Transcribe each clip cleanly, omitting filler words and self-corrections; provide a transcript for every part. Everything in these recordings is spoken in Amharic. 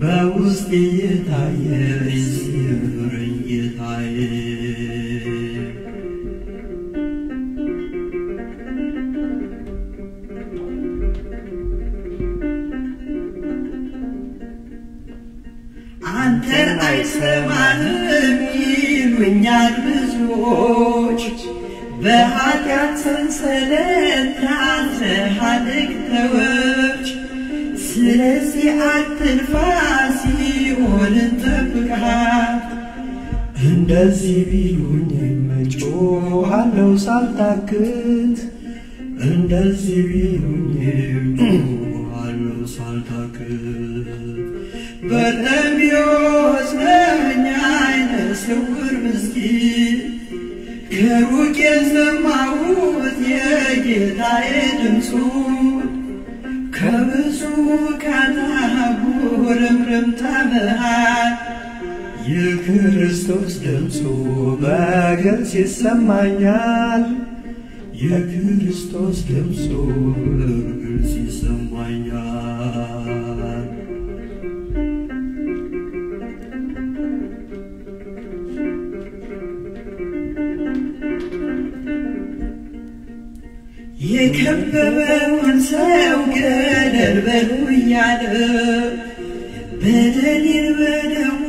በውስጤ የታየ ሲምረኝ ጌታዬ አንተን አይሰማህም ይሉኛል ብዙዎች በኃጢአት ሰንሰለት ታስረሃል ተወች ስለዚህ አትልፋ ሲኦልን ጠብቀሃል እንደዚህ ቢሉኝ እጮሃለሁ ሳልታክት እንደዚህ ቢሉኝ እጮሃለሁ ሳልታክት በርጤሜዎስ ነኝ ዓይነ ስውር ምስኪን ከሩቅ የሰማሁት የጌታዬ ድምፁን ከብዙ ከናጉርምርምታ መሃል የክርስቶስ ድምፁ በግልጽ ይሰማኛል የክርስቶስ ድምፁ በግልጽ ይሰማኛል የከበበውን ሰው ገደል በሉ እያለ በደሌን በደሙ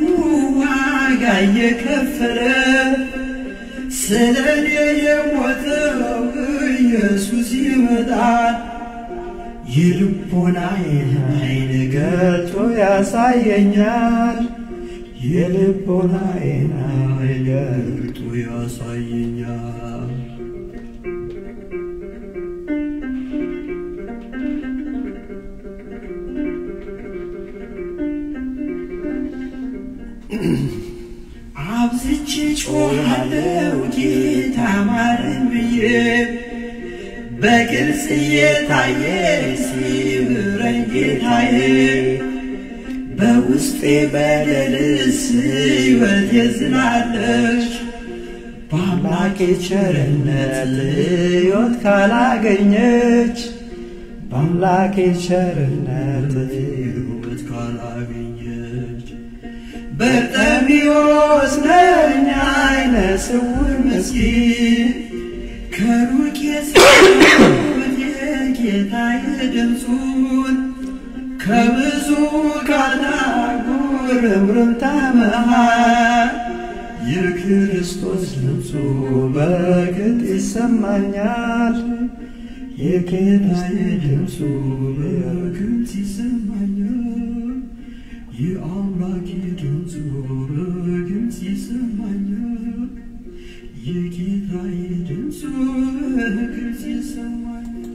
ዋጋ እየከፈለ ስለኔ የሞተው ኢየሱስ ይመጣል የልቦናዬን ዓይን ገልጦ ያሳየኛል የልቦናዬን ዓይን ገልጦ ያሳየኛል አብዝቼ ጮኻለሁ ጌታ ማረኝ ብዬ በግልጽ እየታየ ሲምረኝ ጌታዬ በውስጤ በደልስ ሕይወቴ ዝላለች በአምላኬ ቸርነት ሕይወት ካላገኘች በአምላኬ ቸርነት ሕይወት ካላገኘች በርጤሜዎስ ነኝ ዓይነ ስውር ምስኪን ከሩቅ የሰማሁት የጌታዬ ድምፁን ከብዙ ከናጉርምርምታ መሃል የክርስቶስ ድምፁ በግልጽ ይሰማኛል የጌታዬ ድምፁ በግልጽ ይሰማኛል የአምላኬ ድምፁ በግልጽ ይሰማኛል የጌታዬ ድምፁ በግልጽ ይሰማኛል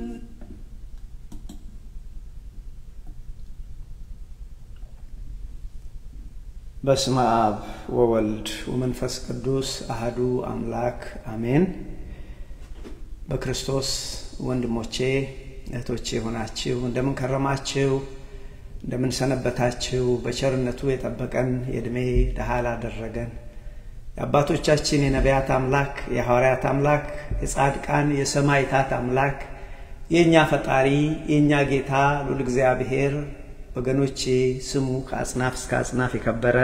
በስመ አብ ወወልድ ወመንፈስ ቅዱስ አሐዱ አምላክ አሜን በክርስቶስ ወንድሞቼ እህቶቼ ሆናችሁ እንደምን ከረማችሁ እንደምን ሰነበታችሁ በቸርነቱ የጠበቀን የእድሜ ደሃላ አደረገን የአባቶቻችን የነቢያት አምላክ የሐዋርያት አምላክ የጻድቃን የሰማዕታት አምላክ የኛ ፈጣሪ የኛ ጌታ ሉል እግዚአብሔር ወገኖቼ ስሙ ከአጽናፍ እስከ አጽናፍ የከበረ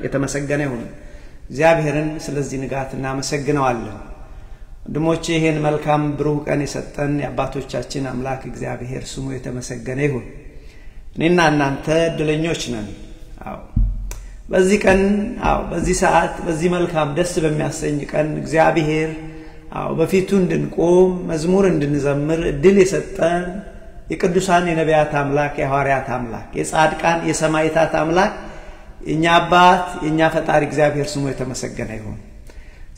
የተመሰገነ ይሁን እግዚአብሔርን ስለዚህ ንጋት እናመሰግነዋለን ወንድሞቼ ይሄን መልካም ብሩህ ቀን የሰጠን የአባቶቻችን አምላክ እግዚአብሔር ስሙ የተመሰገነ ይሁን እኔና እናንተ እድለኞች ነን አዎ በዚህ ቀን አዎ በዚህ ሰዓት በዚህ መልካም ደስ በሚያሰኝ ቀን እግዚአብሔር አዎ በፊቱ እንድንቆም መዝሙር እንድንዘምር እድል የሰጠን የቅዱሳን የነቢያት አምላክ የሐዋርያት አምላክ የጻድቃን የሰማዕታት አምላክ የኛ አባት የኛ ፈጣሪ እግዚአብሔር ስሙ የተመሰገነ ይሁን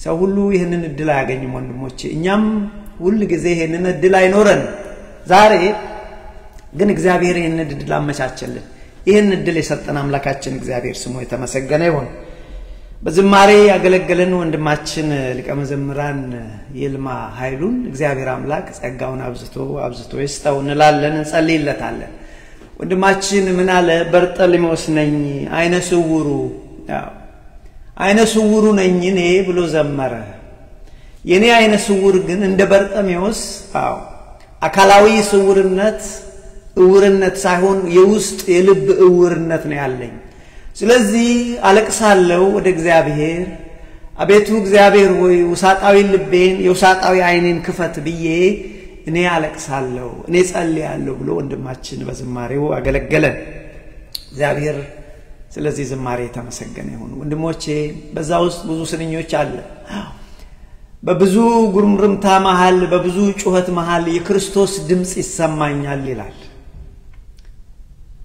ሰው ሁሉ ይሄንን እድል ያገኝም ወንድሞቼ እኛም ሁሉ ጊዜ ይሄንን እድል አይኖረን ዛሬ ግን እግዚአብሔር ይሄንን እድል አመቻቸልን ይሄንን እድል የሰጠን አምላካችን እግዚአብሔር ስሙ የተመሰገነ ይሁን በዝማሬ ያገለገለን ወንድማችን ሊቀ መዘምራን ይልማ ኃይሉን እግዚአብሔር አምላክ ጸጋውን አብዝቶ ይስጠው እንላለን እንጸልይለታለን ወንድማችን ምን አለ በርጤሜዎስ ነኝ ዓይነ ስውሩ ነኝ እኔ ብሎ ዘመረ የኔ ዓይነ ስውር ግን እንደ በርጤሜዎስ አካላዊ ስውርነት እውርነት ሳይሆን የውስጥ የልብ እውርነት ነው ያለኝ ስለዚህ አለቅሳለሁ ወደ እግዚአብሔር አቤቱ እግዚአብሔር ሆይ ውሳጣዊ ልቤን የውሳጣዊ አይኔን ክፈት ብዬ እኔ አለቅሳለሁ እኔ ጸልያለሁ ብሎ ወንድማችን በዝማሬው አገለገለን እግዚአብሔር ስለዚህ ዝማሬ ተመሰገነ ይሁን ወንድሞቼ በዛ ውስጥ ብዙ ስንኞች አለ በብዙ ጉርምርምታ መሃል በብዙ ጩኸት መሃል የክርስቶስ ድምጽ ይሰማኛል ይላል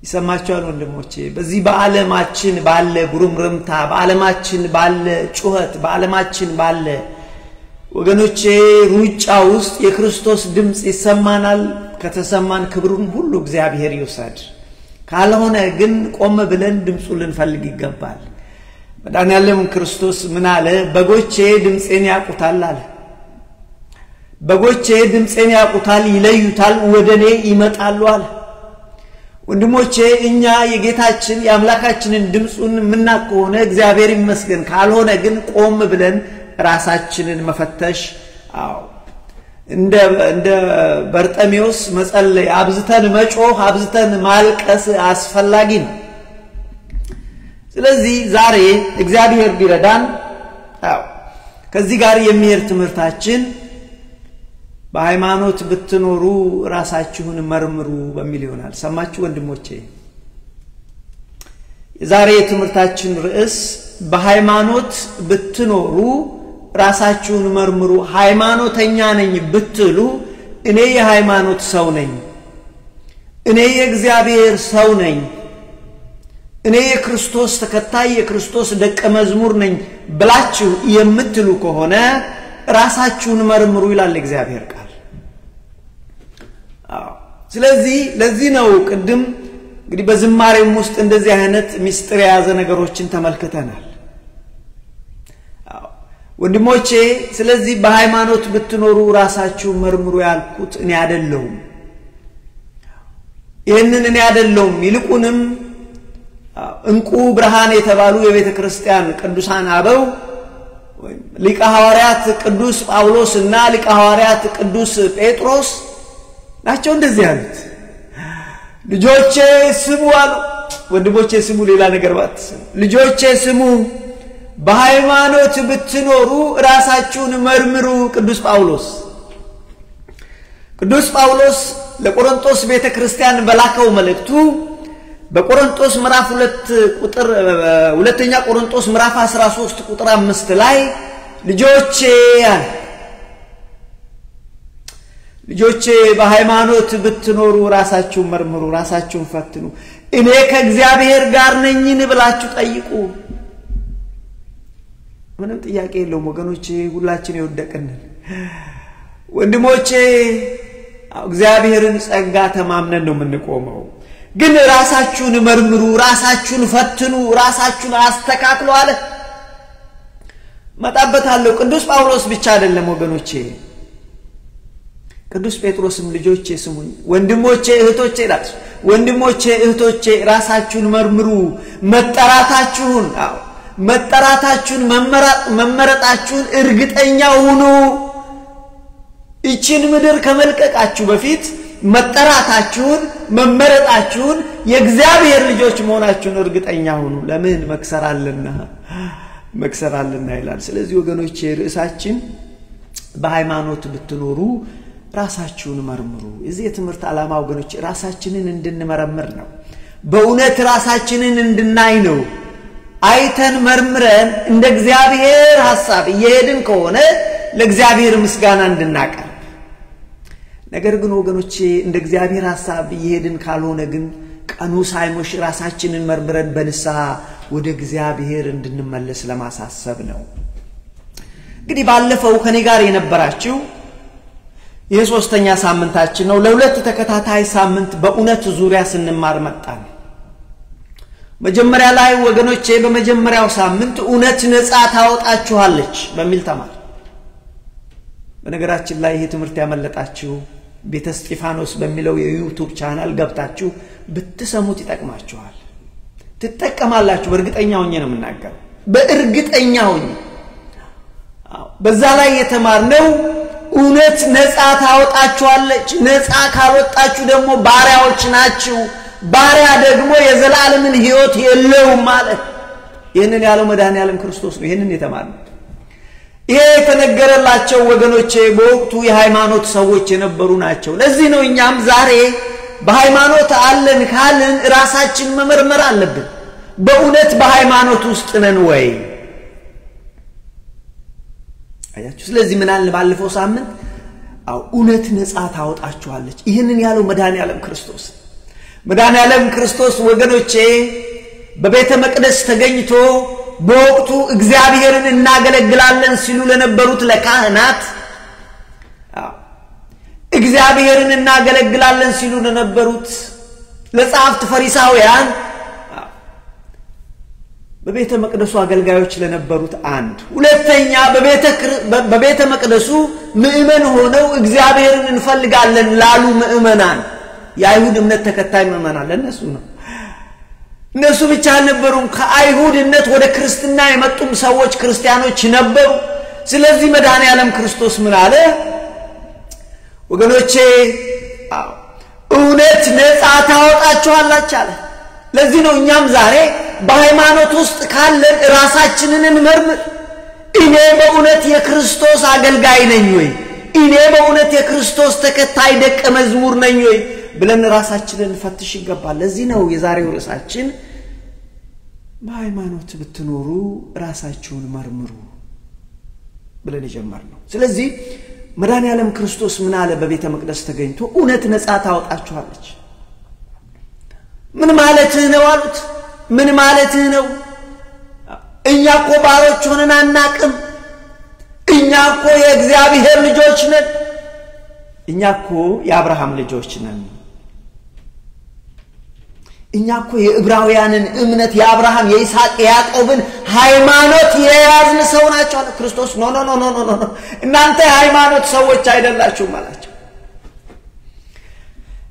ይሰማቻል ወንድሞቼ በዚህ በዓለማችን ባለ ጉርምርምታ በዓለማችን ባለ ጩኸት በዓለማችን ባለ ወገኖቼ ሩጫ ውስጥ የክርስቶስ ድምጽ ይሰማናል ከተሰማን ክብሩን ሁሉ እግዚአብሔር ይወሰድ ካልሆነ ግን ቆም ብለን ድምጹን ልንፈልግ ይገባል መድኃኒዓለም ክርስቶስ ምን አለ በጎቼ ድምጼን ያውቁታል አለ በጎቼ ድምጼን ያውቁታል ይለዩታል ወደኔ ይመጣሉ አለ ወንድሞቼ እኛ የጌታችን የአምላካችንን ድምጹን ምናከሆነ እግዚአብሔር ይመስገን ካልሆነ ግን ቆም ብለን ራሳችንን መፈተሽ እንደ በርጠሚዮስ መጸለይ አብዝተን መጮህ አብዝተን ማልቀስ አስፈላጊ ነው ስለዚህ ዛሬ እግዚአብሔር ቢረዳን ከዚህ ጋር የሚሄድ ትምህርታችን በሃይማኖት ብትኖሩ ራሳችሁን መርምሩ በሚል ይሆናል ሰማችሁ ወንድሞቼ የዛሬ ትምህርታችን ርዕስ በሃይማኖት ብትኖሩ ራሳችሁን መርምሩ ሃይማኖተኛ ነኝ ብትሉ እኔ የሃይማኖት ሰው ነኝ እኔ የእግዚአብሔር ሰው ነኝ እኔ የክርስቶስ ተከታይ የክርስቶስ ደቀ መዝሙር ነኝ ብላችሁ የምትሉ ከሆነ ራሳችሁን መርምሩ ይላል እግዚአብሔር ቃል ስለዚህ ለዚህ ነው ቅድም እንግዲህ በዝማሬም ውስጥ እንደዚህ አይነት ሚስጥር የያዘ ነገሮችን ተመልክተናል ወንድሞቼ ስለዚህ በሃይማኖት ብትኖሩ ራሳችሁን መርምሩ ያልኩት እኔ አይደለሁም ይሄንን እኔ አይደለሁም ይልቁንም እንቁ ብርሃን የተባሉ የቤተ ክርስቲያን ቅዱሳን አበው ሊቀ ሐዋርያት ቅዱስ ጳውሎስና ሊቀ ሐዋርያት ቅዱስ ጴጥሮስ ናቸው እንደዚህ ያሉት ልጆቼ ስሙ አሉ ወንድሞቼ ስሙ ሌላ ነገር ባትሰሙ ልጆቼ ስሙ በሃይማኖት ብትኖሩ ራሳችሁን መርምሩ ቅዱስ ጳውሎስ ለቆሮንቶስ ቤተክርስቲያን በላከው መልእክቱ በቆሮንቶስ ምዕራፍ 2 ቁጥር ሁለተኛ ቆሮንቶስ ምዕራፍ 13 ቁጥር 5 ላይ ልጆቼ በሃይማኖት ብትኖሩ ራሳችሁን መርምሩ ራሳችሁን ፈትኑ እኔ ከእግዚአብሔር ጋር ነኝን ብላችሁ ጠይቁ ምንም ጥያቄ የለውም ወገኖቼ ሁላችን ይወደቅን ወንድሞቼ እግዚአብሔርን ጸጋ ተማምነን ነው የምንቆመው ግን ራሳችሁን መርምሩ ራሳችሁን ፈትኑ ራሳችሁን አስተካክሉ አለ መጣበታለሁ ቅዱስ ጳውሎስ ብቻ አይደለም ወገኖቼ ቅዱስ ጴጥሮስም ልጆቼ ስሙኝ ወንድሞቼ እህቶቼ ራሳችሁን መርምሩ መጠራታችሁን መመረጣችሁን እርግጠኛ ሁኑ እቺን ምድር ከመልቀቃችሁ በፊት መጠራታችሁን መመረጣችሁን የእግዚአብሔር ልጆች መሆናችሁን እርግጠኛ ሁኑ ለምን መክሰራልና ይላል ስለዚህ ወገኖቼ ርዕሳችን በሃይማኖት ብትኖሩ ራሳችሁን መርምሩ እዚህ የትምህርት ዓላማ ወገኖቼ ራሳችንን እንድንመረምር ነው በእውነት ራሳችንን እንድናይ ነው አይተን መርምረን እንደ እግዚአብሔር ሐሳብ እየሄድን ከሆነ ለእግዚአብሔር ምስጋና እንድናቀርብ ነገር ግን ወገኖቼ እንደ እግዚአብሔር ሐሳብ እየሄድን ካልሆነ ግን ቀኑ ሳይመሽ ራሳችንን መርምረን በንስሐ ወደ እግዚአብሔር እንድንመለስ ለማሳሰብ ነው እንግዲህ ባለፈው ከኔ ጋር የነበራችሁ የሶስተኛ ሳምንታችን ነው ለሁለት ተከታታይ ሳምንት በእውነት ዙሪያ ስንማር መጣን መጀመሪያ ላይ ወገኖቼ በመጀመሪያው ሳምንት እውነት ነፃ ታወጣችኋለች በሚል ተማር በነገራችን ላይ ይሄ ትምህርት ያመለጣችሁ ቤተ እስጢፋኖስ በሚለው የዩቲዩብ ቻናል ገብታችሁ ብትሰሙት ይጠቅማችኋል ትጠቀማላችሁ በእርግጠኛ ሆኜ ነው የምናገረው በእርግጠኛ ሆኜ በዛ ላይ የተማርነው እውነት ነፃ ታወጣችኋለች ነፃ ካልወጣችሁ ደግሞ ባሪያዎች ናችሁ ባሪያ ደግሞ የዘላለምን ሕይወት የለውም ማለት ይሄንን ያለው መድኃኒዓለም ክርስቶስ ነው ይሄንን የተማረው ይሄ የተነገረላቸው ወገኖቼ በወቅቱ የሃይማኖት ሰዎች የነበሩ ናቸው ለዚህ ነው እኛም ዛሬ በሃይማኖት አለን ካልን ራሳችን መመርመር አለብን በእውነት በሃይማኖት ውስጥ ነን ወይ አያችሁ ስለዚህ ምን አለ ባለፈው ሳምንት እውነት ነፃ ታወጣችኋለች ይሄንን ያለው መድኃኒዓለም ክርስቶስ ወገኖቼ በቤተ መቅደስ ተገኝቶ በወቅቱ እግዚአብሔርን እናገለግላለን ሲሉ ለነበሩት ለካህናት እግዚአብሔርን እናገለግላለን ሲሉ ለነበሩት ለጻፍት ፈሪሳውያን በቤተ መቅደሱ አገልጋዮች ለነበሩት አንድ ሁለተኛ በቤተ መቅደሱ ምእመን ሆነው እግዚአብሔርን እንፈልጋለን ላሉ ምእመናን የአይሁድ እምነት ተከታይ ምእመናን ለነሱ ነው እነሱ ብቻ አልነበሩም ከአይሁድነት ወደ ክርስትና የመጡም ሰዎች ክርስቲያኖች ነበሩ ስለዚህ መድኃኒዓለም ክርስቶስ ምን አለ ወገኖቼ እውነት ነፃ ታወጣችኋለች አለ ለዚህ ነው እኛም ዛሬ በሃይማኖት ውስጥ ካለን ራሳችንን እንመርምር እኔ በእውነት የክርስቶስ አገልጋይ ነኝ ወይ እኔ በእውነት የክርስቶስ ተከታይ ደቀ መዝሙር ነኝ ወይ ብለን ራሳችንን ፈትሽ ይገባል ለዚህ ነው የዛሬው ርዕሳችን በሃይማኖት ብትኖሩ ራሳችሁን መርምሩ ብለን የጀመርነው ስለዚህ መድኃኒዓለም ክርስቶስ ምን አለ በቤተ መቅደስ ተገኝቶ እውነት ነፃ ታወጣችኋለች ምን ማለትህ ነው አሉት ምን ማለትህ ነው እኛ እኮ ባሮች ሆነን አናቅም እኛ እኮ የእግዚአብሔር ልጆች ነን እኛ እኮ የአብርሃም ልጆች ነን እኛ እኮ የዕብራውያንን እምነት የአብርሃም የይስሐቅ የያዕቆብን ሃይማኖት የያዝን ሰው ናቸው አለ ክርስቶስ ኖ እናንተ የሃይማኖት ሰዎች አይደላችሁም አላቸው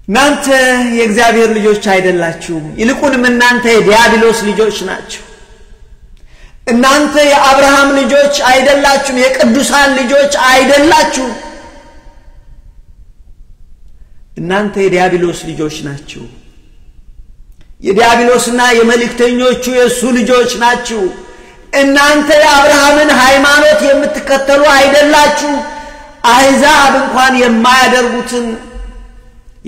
እናንተ የእግዚአብሔር ልጆች አይደላችሁም ይልቁንም እናንተ የዲያብሎስ ልጆች ናችሁ እናንተ የአብርሃም ልጆች አይደላችሁም የቅዱሳን ልጆች አይደላችሁም እናንተ የዲያብሎስ ልጆች ናችሁ የዲያብሎስና የመልእክተኞቹ የሱ ልጆች ናችሁ እናንተ የአብርሃምን ሃይማኖት የምትከተሉ አይደላችሁ አሕዛብ እንኳን የማያደርጉትን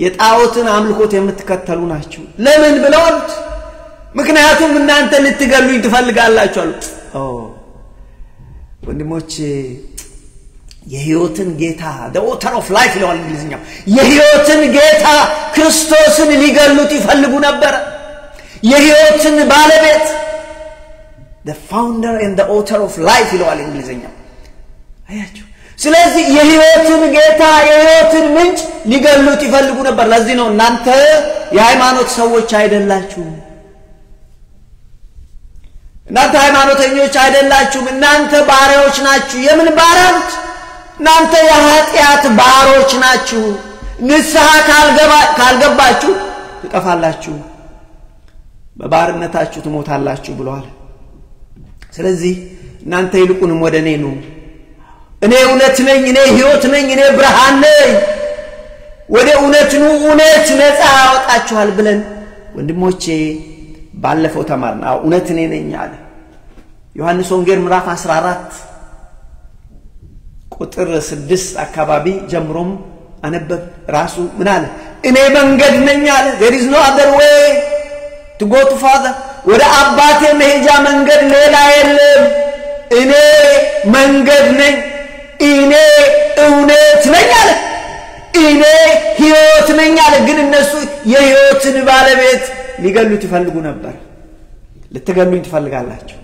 የጣዖትን አምልኮት የምትከተሉ ናችሁ ለምን ብለውት ምክንያቱም እናንተ ልትገሉኝ ትፈልጋላችሁ አሉት ወንድሞቼ የሕይወትን ጌታ the author of life ይላል እንግሊዝኛው የሕይወትን ጌታ ክርስቶስን ሊገሉት ይፈልጉ ነበር የሕይወትን ባለቤት the founder and the author of life ይላል እንግሊዝኛው አያችሁ ስለዚህ የሕይወትን ጌታ የሕይወትን ምንጭ ሊገሉት ይፈልጉ ነበር ለዚህ ነው እናንተ የሃይማኖት ሰዎች አይደላችሁም እናንተ ሃይማኖተኞች አይደላችሁም እናንተ ባሪያዎች ናችሁ የምን ባሪያዎች እናንተ የኃጢአት ባሮች ናችሁ ንስሐ ካልገባችሁ ትጠፋላችሁ በባርነታችሁ ትሞታላችሁ ብለዋል ስለዚህ እናንተ ይልቁንም ወደ እኔ ኑ እኔ እውነት ነኝ እኔ ሕይወት ነኝ እኔ ብርሃን ነኝ ወደ እውነት ኑ እውነት ነፃ ያወጣችኋል ብለን ወንድሞቼ ባለፈው ተማርና እውነት እኔ ነኝ አለ ዮሐንስ ወንጌል ምዕራፍ 14 ቁጥር 6 አካባቢ ጀምሮም አነበብ ራሱ ምን አለ እኔ መንገድ ነኝ አለ there is no other way to go to father ወደ አባቴ መሄጃ መንገድ ሌላ የለም እኔ መንገድ ነኝ እኔ እውነት ነኝ አለ እኔ ሕይወት ነኝ አለ ግን እነሱ የሕይወትን ባለቤት ሊገሉት ይፈልጉ ነበር ልትገሉኝ ትፈልጋላችሁ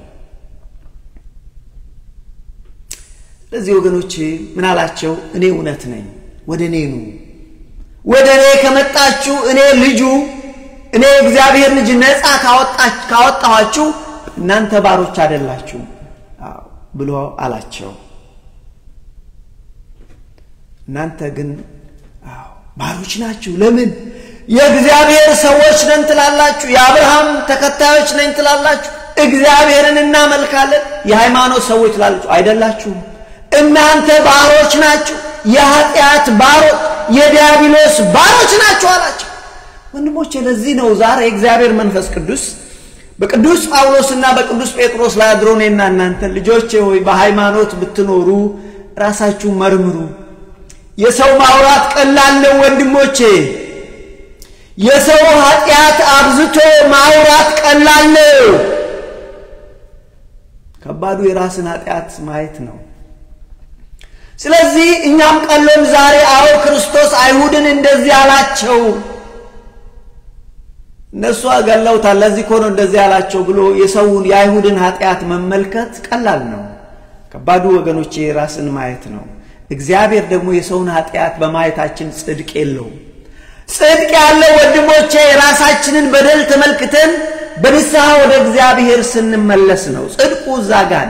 ለዚህ ወገኖቼ ምን አላቸው እኔ እውነት ነኝ ወደ እኔ ኑ ወደ እኔ ከመጣችሁ እኔ ልጁ እኔ እግዚአብሔር ልጅ ነፃ ካወጣኋችሁ እናንተ ባሮች አይደላችሁ ብሎ አላቸው እናንተ ግን ባሮች ናችሁ ለምን የእግዚአብሔር ሰዎች ነን ትላላችሁ የአብርሃም ተከታዮች ነን ትላላችሁ እግዚአብሔርን እናመልካለን የሃይማኖት ሰዎች ትላላችሁ አይደላችሁ እናንተ ባሮች ናችሁ የኃጢአት ባሮች የዲያብሎስ ባሮች ናችሁ አላቸው ወንድሞቼ ለዚህ ነው ዛሬ እግዚአብሔር መንፈስ ቅዱስ በቅዱስ ጳውሎስና በቅዱስ ጴጥሮስ ላይ አድሮ ነውና እናንተ ልጆቼ ሆይ በሃይማኖት ብትኖሩ ራሳችሁ መርምሩ የሰው ማውራት ቀላል ነው ወንድሞቼ የሰው ኃጢአት አብዝቶ ማውራት ቀላል ነው ከባዱ የራስን ኃጢአት ማየት ነው ስለዚህ እኛም ቀሎን ዛሬ አዎ ክርስቶስ አይሁድን እንደዚህ አላቸው እነሱ አገላውታል ለዚህ ኮኖ እንደዚህ አላቸው ብሎ የሰውን የአይሁድን ኃጢአት መመልከት ቀላል ነው ከባዱ ወገኖቼ ራስን ማየት ነው እግዚአብሔር ደግሞ የሰውን ኃጢአት በማየታችን ጽድቅ የለውም ጽድቅ ያለው ወንድሞቼ ራሳችንን በደል ተመልክተን በንስሐ ወደ እግዚአብሔር ስንመለስ ነው ጽድቁ ዛጋን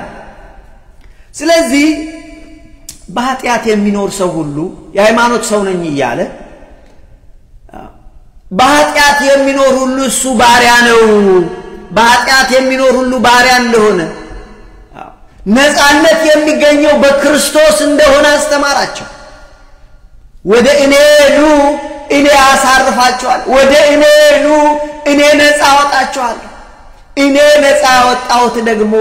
ስለዚህ በኃጢአት የሚኖር ሰው ሁሉ የሃይማኖት ሰው ነኝ ይያለ በኃጢአት የሚኖር ሁሉ እሱ ባሪያ ነው በኃጢአት የሚኖር ሁሉ ባሪያ እንደሆነ ነፃነት የሚገኘው በክርስቶስ እንደሆነ አስተማራቸው ወደ እኔ ኑ እኔ አሳርፋችኋለሁ ወደ እኔ ኑ እኔ ነፃ አወጣችኋለሁ እኔ ነፃ አወጣሁት ደግሞ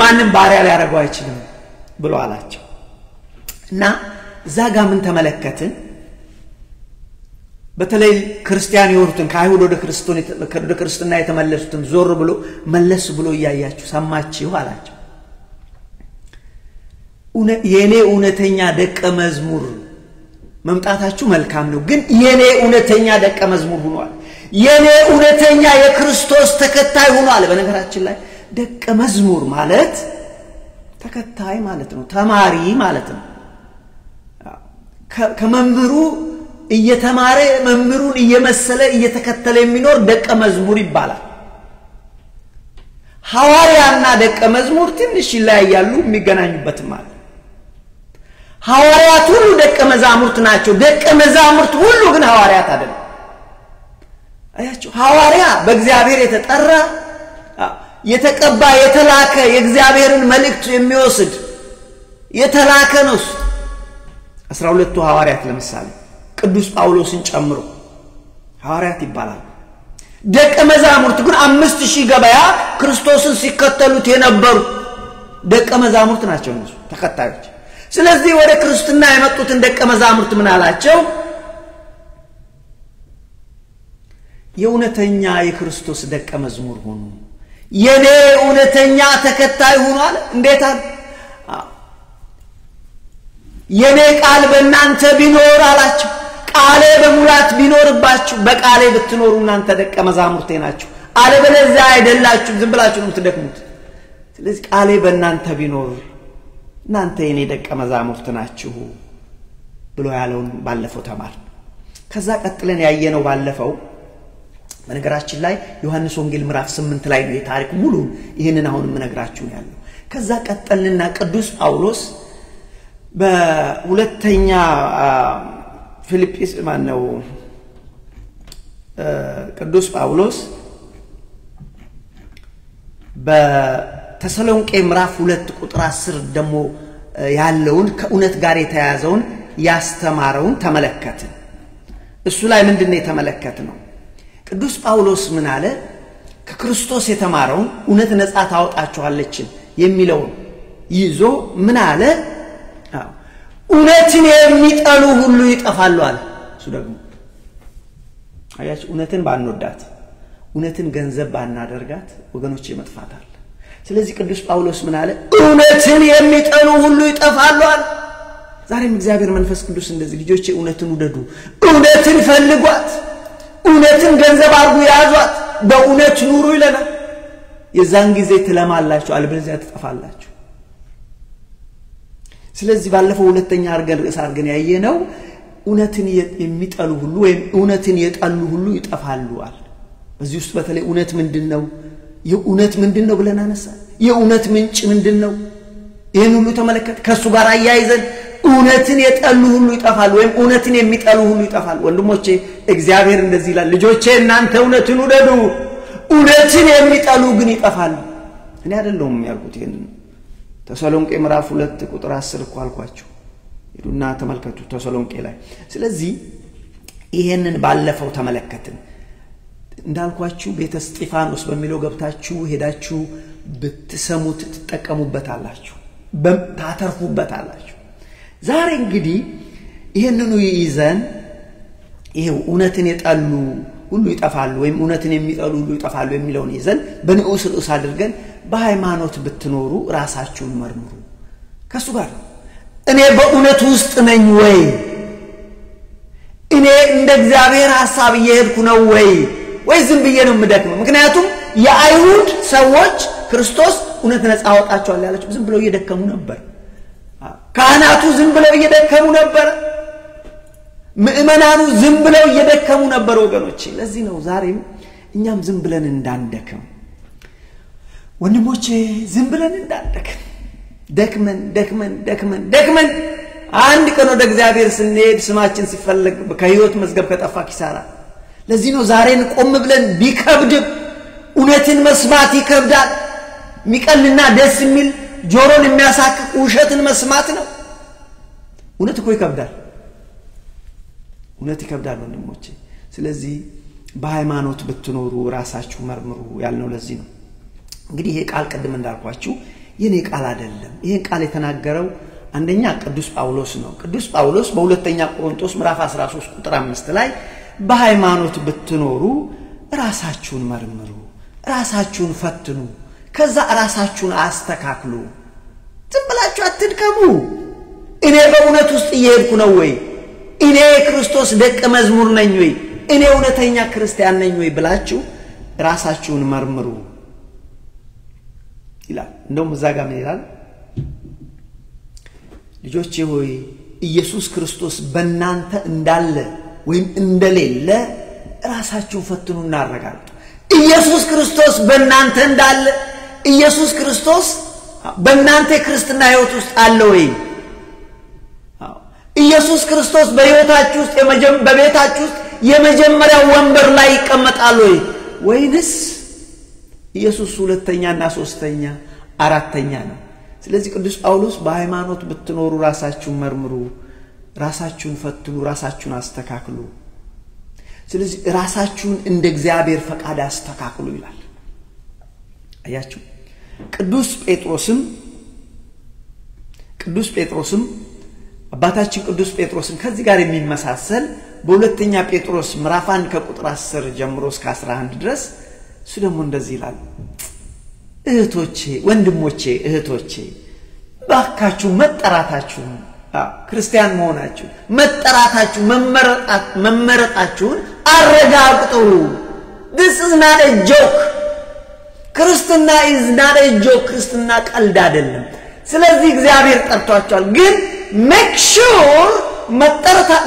ማንም ባሪያ ሊያደርገው አይችልም ብሎ አላቸው እና ዛጋ ምን ተመለከትን በተለይ ክርስቲያን የሆኑትን ከአይሁድ ወደ ክርስትና የተመለሱትን ዞር ብሎ መለስ ብሎ ያያችሁ ሰማችሁ አላቸው የኔ እውነተኛ ደቀ መዝሙር መምጣታችሁ መልካም ነው ግን የኔ እውነተኛ ደቀ መዝሙር ሆኗል የኔ እውነተኛ የክርስቶስ ተከታይ ሆኗል በነገራችን ላይ ደቀ መዝሙር ማለት ተከታይ ማለት ነው ተማሪ ማለት ነው ከመምህሩ እየተማረ መምህሩን እየመሰለ እየተከተለ የሚኖር ደቀ መዝሙር ይባላል ሐዋርያና ደቀ መዝሙር ትንሽ ይለያያሉ የሚገናኙበትም አለ ሐዋርያት ሁሉ ደቀ መዛሙርት ናቸው ደቀ መዛሙርት ሁሉ ግን ሐዋርያት አይደለም አያችሁ ሐዋርያ በእግዚአብሔር የተጠራ የተቀባ የተላከ የእግዚአብሔርን መልእክት የሚወስድ የተላከ ነው 12ቱ ሐዋርያት ለምሳሌ ቅዱስ ጳውሎስን ጨምሮ ሐዋርያት ይባላል ደቀ መዛሙርት ግን 5000 ገበያ ክርስቶስን ሲከተሉት የነበሩ ደቀ መዛሙርት ናቸው እነሱ ተከታዮች ስለዚህ ወደ ክርስትና የመጡትን ደቀ መዛሙርት ምን አላቸው የእውነተኛ የክርስቶስ ደቀ መዝሙር ሆኑ የኔ እውነተኛ ተከታይ ሆኗል እንዴት የኔ ቃል በእናንተ ቢኖር አላችሁ ቃሌ በሙላት ቢኖርባችሁ በቃሌ ብትኖሩ እናንተ ደቀ መዛሙርቴ ናችሁ አለበለዚያ አይደላችሁ ዝም ብላችሁ ነው የምትደክሙት ስለዚህ ቃሌ በእናንተ ቢኖር እናንተ የኔ ደቀ መዛሙርት ናችሁ ብሎ ያለውን ባለፈው ተማር ከዛ ቀጥለን ያየነው ባለፈው በነገራችን ላይ ዮሐንስ ወንጌል ምዕራፍ 8 ላይ ነው የታሪክ ሙሉ ይሄንን አሁን ምነግራችሁ ያለው ከዛ ቀጠልንና ቅዱስ ጳውሎስ በሁለተኛ ፊልጵስ ማነው ቅዱስ ጳውሎስ በተሰሎንቄ ምዕራፍ 2 ቁጥር 10 ደግሞ ያለውን ከእውነት ጋር የተያያዘውን ያስተማረውን ተመለከትን እሱ ላይ ምንድነው የተመለከተው ቅዱስ ጳውሎስ ምን አለ ከክርስቶስ የተማረውን እውነት ነፃ ታወጣችኋለች የሚለው ይዞ ምን አለ እውነትን የሚጠሉ ሁሉ ይጠፋሉ አለ እሱ ደግሞ አያችሁ እውነትን ባንወዳት እውነትን ገንዘብ ባናደርጋት ወገኖቼ መጥፋታል ስለዚህ ቅዱስ ጳውሎስ ምን አለ እውነትን የሚጠሉ ሁሉ ይጠፋሉ አለ ዛሬም እግዚአብሔር መንፈስ ቅዱስ እንደዚህ ልጆቼ እውነትን ውደዱ እውነትን ፈልጓት እውነትን ገንዘብ አርጉ ያዟት በእውነት ኑሩ ይለናል የዛን ጊዜ ትለማላችሁ አልበለዚያ ትጠፋላችሁ ስለዚህ ባለፈው ሁለተኛ ርዕስ አርገን ያየነው እውነትን የሚጠሉ ሁሉ ወይም እውነትን የጠሉ ሁሉ ይጠፋሉ አለ በዚህ ውስጥ በተለይ እውነት ምንድነው የእውነት ምንድነው ብለን አነሳ የእውነት ምንጭ ምንድነው ይሄን ሁሉ ተመለከተ ከሱ ጋር አያይዘን እውነትን የጠሉ ሁሉ ይጠፋሉ ወይም እውነትን የሚጠሉ ሁሉ ይጠፋሉ ወንድሞቼ እግዚአብሔር እንደዚህ ይላል ልጆቼ እናንተ እውነትን ውደዱ እውነትን የሚጠሉ ግን ይጠፋሉ እኔ አይደለሁም ያልኩት ይሄን ተሰሎንቄ ምዕራፍ 2 ቁጥር 10 እኮ አልኳችሁ ሄዱና ተመልከቱ ተሰሎንቄ ላይ ስለዚህ ይሄንን ባለፈው ተመለከትን እንዳልኳችሁ ቤተ እስጢፋኖስ በሚለው ገብታችሁ ሄዳችሁ ብትሰሙት ትጠቀሙበታላችሁ ታተርፉበታላችሁ ዛሬ እንግዲህ ይሄንኑ ይዘን ይሄው እውነትን የጣሉ ሁሉ ይጠፋሉ ወይም እውነትን የሚጠሉ ሁሉ ይጠፋሉ የሚለውን ይዘን በንዑስ ርዕስ አድርገን በሃይማኖት ብትኖሩ ራሳችሁን መርምሩ ከሱ ጋር እኔ በእውነት ውስጥ ነኝ ወይ እኔ እንደ እግዚአብሔር ሐሳብ እየሄድኩ ነው ወይ ዝም ብዬ ነው የምደክመው ምክንያቱም የአይሁድ ሰዎች ክርስቶስ እውነት ነፃ አወጣቸዋል ያላችሁ ዝም ብለው እየደከሙ ነበር ካህናቱ ዝም ብለው እየደከሙ ነበር ምእመናኑ ዝም ብለው እየደከሙ ነበር ወገኖቼ ለዚህ ነው ዛሬም እኛም ዝም ብለን እንዳንደክም ወንድሞቼ ዝም ብለን እንዳንደክም ደክመን አንድ ቀን ወደ እግዚአብሔር ስንሄድ ስማችን ሲፈልግ ከህይወት መዝገብ ከጠፋ ኪሳራ ለዚህ ነው ዛሬን ቆም ብለን ቢከብድ እውነትን መስማት ይከብዳል ሚቀልና ደስ የሚል ጆሮን የሚያሳክክ ውሸትን መስማት ነው እውነት እኮ ይከብዳል እውነት ይከብዳል ወንድሞቼ ስለዚህ በሃይማኖት ብትኖሩ ራሳችሁ መርምሩ ያልነው ለዚህ ነው እንግዲህ ይሄ ቃል ቀድም እንዳልኳችሁ የኔ ቃል አይደለም ይሄን ቃል የተናገረው አንደኛ ቅዱስ ጳውሎስ ነው ቅዱስ ጳውሎስ በሁለተኛ ቆሮንቶስ ምዕራፍ 13 ቁጥር 5 ላይ በሃይማኖት ብትኖሩ ራሳችሁን መርምሩ ራሳችሁን ፈትኑ ከዛ ራሳችሁን አስተካክሉ ዝም ብላችሁ አትድከሙ እኔ በእውነት ውስጥ እየሄድኩ ነው ወይ እኔ ክርስቶስ ደቀ መዝሙር ነኝ ወይ እኔ እውነተኛ ክርስቲያን ነኝ ወይ ብላችሁ ራሳችሁን መርምሩ ይላል እንደውም እዛ ጋር ምን ይላል ልጆቼ ሆይ ኢየሱስ ክርስቶስ በእናንተ እንዳለ ወይም እንደሌለ ራሳችሁን ፈትኑና አረጋግጡ ኢየሱስ ክርስቶስ በእናንተ እንዳለ ኢየሱስ ክርስቶስ በእናንተ ክርስትና ሕይወት ውስጥ አለ ወይ ኢየሱስ ክርስቶስ በሕይወታችሁ ውስጥ በቤታችሁ ውስጥ የመጀመሪያው ወንበር ላይ ይቀመጣል ወይንስ ኢየሱስ ሁለተኛና ሶስተኛ አራተኛ ነው ስለዚህ ቅዱስ ጳውሎስ በሃይማኖት ብትኖሩ ራሳችሁን መርምሩ ራሳችሁን ፈትኑ ራሳችሁን አስተካክሉ ስለዚህ ራሳችሁን እንደ እግዚአብሔር ፈቃድ አስተካክሉ ይላል አያችሁ ቅዱስ ጴጥሮስም አባታችን ቅዱስ ጴጥሮስን ከዚህ ጋር የሚመሳሰል በሁለተኛ ጴጥሮስ ምዕራፍ 1 ከቁጥር 10 ጀምሮ እስከ 11 ድረስ ስለሙ እንደዚህ ይላል እህቶቼ ወንድሞቼ እህቶቼ ባካችሁ መጠራታችሁ ክርስቲያን መሆናችሁ መጠራታችሁ መመረጣችሁን አረጋግጡ this is not a joke ክርስትና is not a joke ክርስትና ቀልድ አይደለም ስለዚህ እግዚአብሔር ጠርቷቸዋል ግን make sure